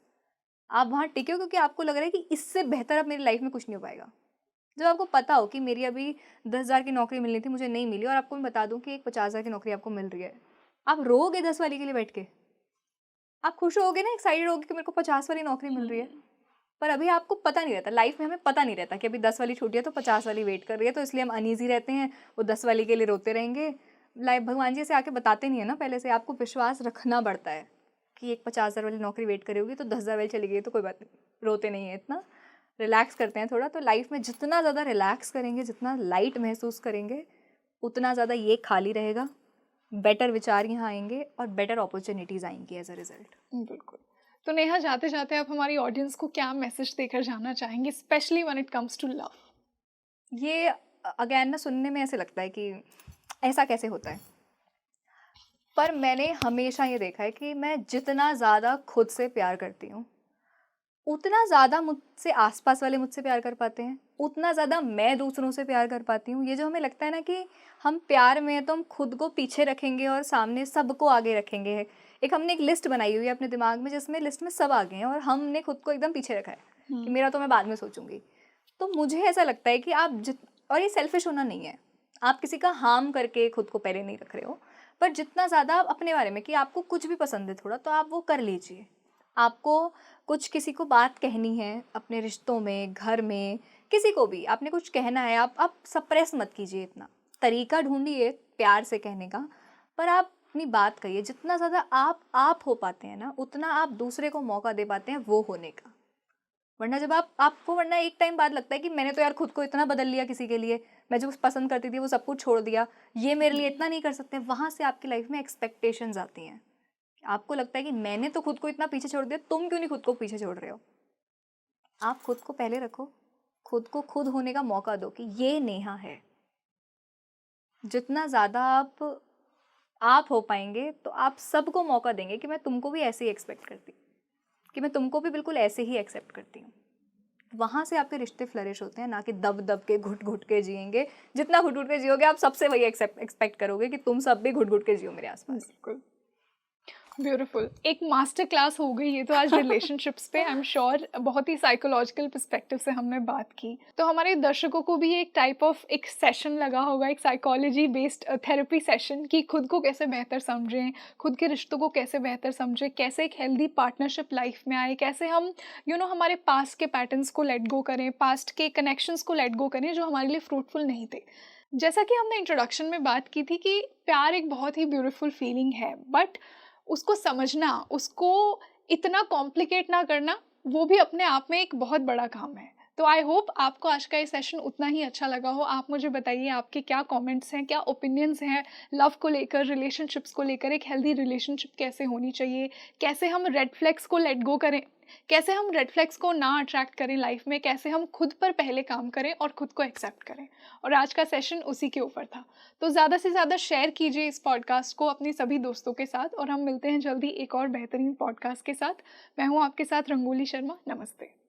आप वहाँ टिके हो क्योंकि आपको लग रहा है कि इससे बेहतर अब मेरी लाइफ में कुछ नहीं हो पाएगा. जब आपको पता हो कि मेरी अभी 10,000 की नौकरी मिलनी थी, मुझे नहीं मिली, और आपको मैं बता दूं कि एक 50,000 की नौकरी आपको मिल रही है, आप रोगे 10 वाली के लिए बैठ के? आप खुश होगे ना, एक्साइटेड होगे कि मेरे को 50 वाली नौकरी मिल रही है. पर अभी आपको पता नहीं रहता, लाइफ में हमें पता नहीं रहता कि अभी 10 वाली छूटी है तो 50 वाली वेट कर रही है, तो इसलिए हम अनईजी रहते हैं, वो 10 वाली के लिए रोते रहेंगे. लाइफ भगवान जी ऐसे आके बताते नहीं है ना पहले से, आपको विश्वास रखना पड़ता है कि एक 50,000 वाली नौकरी वेट करी होगी तो 10,000 वाली चली गई तो कोई बात नहीं, रोते नहीं है इतना, रिलैक्स करते हैं थोड़ा. तो लाइफ में जितना ज़्यादा रिलैक्स करेंगे, जितना लाइट महसूस करेंगे, उतना ज़्यादा ये खाली रहेगा, बेटर विचार यहाँ आएंगे और बेटर अपॉर्चुनिटीज़ आएंगी एज अ रिजल्ट. बिल्कुल. तो नेहा, जाते जाते आप हमारी ऑडियंस को क्या मैसेज देकर जाना चाहेंगे, specially when it comes to love? ये अगेन ना सुनने में ऐसे लगता है कि ऐसा कैसे होता है, पर मैंने हमेशा ये देखा है कि मैं जितना ज़्यादा खुद से प्यार करती हूँ, उतना ज़्यादा मुझसे आसपास वाले मुझसे प्यार कर पाते हैं, उतना ज़्यादा मैं दूसरों से प्यार कर पाती हूँ. ये जो हमें लगता है ना कि हम प्यार में हैं तो हम खुद को पीछे रखेंगे और सामने सबको आगे रखेंगे. हमने एक लिस्ट बनाई हुई है अपने दिमाग में जिसमें लिस्ट में सब आ गए हैं और हमने खुद को एकदम पीछे रखा है कि मेरा तो मैं बाद में सोचूंगी. तो मुझे ऐसा लगता है कि और ये सेल्फिश होना नहीं है, आप किसी का हार्म करके खुद को पहले नहीं रख रहे हो, पर पर जितना ज़्यादा आप अपने बारे में कि आपको कुछ भी पसंद है थोड़ा, तो आप वो कर लीजिए। आपको कुछ किसी को बात कहनी है अपने रिश्तों में, घर में, किसी को भी आपने कुछ कहना है, आप सप्रेस मत कीजिए इतना। तरीका ढूंढिए प्यार से कहने का, पर आप अपनी बात कहिए। जितना ज़्यादा आप हो पाते हैं ना, उतना आप दूसरे को मौका दे पाते हैं वो होने का। वरना जब आपको वरना एक टाइम बाद लगता है कि मैंने तो यार खुद को इतना बदल लिया किसी के लिए, मैं जो पसंद करती थी वो सब कुछ छोड़ दिया, ये मेरे लिए इतना नहीं कर सकते। वहाँ से आपकी लाइफ में एक्सपेक्टेशंस आती हैं। आपको लगता है कि मैंने तो खुद को इतना पीछे छोड़ दिया, तुम क्यों नहीं खुद को पीछे छोड़ रहे हो। आप खुद को पहले रखो, खुद को खुद होने का मौका दो कि ये नेहा है। जितना ज़्यादा आप हो पाएंगे तो आप सबको मौका देंगे कि मैं तुमको भी ऐसे ही एक्सपेक्ट करती, कि मैं तुमको भी बिल्कुल ऐसे ही एक्सेप्ट करती हूँ। वहाँ से आपके रिश्ते फ्लरिश होते हैं, ना कि दब दब के घुट घुट के जिएंगे। जितना घुट घुट के जियोगे आप सबसे वही एक्सपेक्ट करोगे कि तुम सब भी घुट घुट के जियो मेरे आसपास। बिल्कुल ब्यूटीफुल। एक मास्टर क्लास हो गई ये तो आज रिलेशनशिप्स पे। आई एम श्योर बहुत ही साइकोलॉजिकल पर्सपेक्टिव से हमने बात की, तो हमारे दर्शकों को भी एक टाइप ऑफ एक सेशन लगा होगा, एक साइकोलॉजी बेस्ड थेरेपी सेशन, कि खुद को कैसे बेहतर समझें, खुद के रिश्तों को कैसे बेहतर समझें, कैसे एक हेल्दी पार्टनरशिप लाइफ में आए, कैसे हम हमारे पास्ट के पैटर्न्स को लेट गो करें, पास्ट के कनेक्शंस को लेट गो करें जो हमारे लिए फ्रूटफुल नहीं थे। जैसा कि हमने इंट्रोडक्शन में बात की थी कि प्यार एक बहुत ही ब्यूटीफुल फीलिंग है, बट उसको समझना, उसको इतना कॉम्प्लिकेट ना करना, वो भी अपने आप में एक बहुत बड़ा काम है। तो आई होप आपको आज का ये सेशन उतना ही अच्छा लगा हो। आप मुझे बताइए आपके क्या कमेंट्स हैं, क्या ओपिनियंस हैं लव को लेकर, रिलेशनशिप्स को लेकर। एक हेल्दी रिलेशनशिप कैसे होनी चाहिए, कैसे हम रेड फ्लैग्स को लेट गो करें, कैसे हम रेड फ्लैग्स को ना अट्रैक्ट करें लाइफ में, कैसे हम खुद पर पहले काम करें और खुद को एक्सेप्ट करें। और आज का सेशन उसी के ऊपर था। तो ज़्यादा से ज़्यादा शेयर कीजिए इस पॉडकास्ट को अपने सभी दोस्तों के साथ, और हम मिलते हैं जल्दी एक और बेहतरीन पॉडकास्ट के साथ। मैं हूँ आपके साथ रंगोली शर्मा। नमस्ते।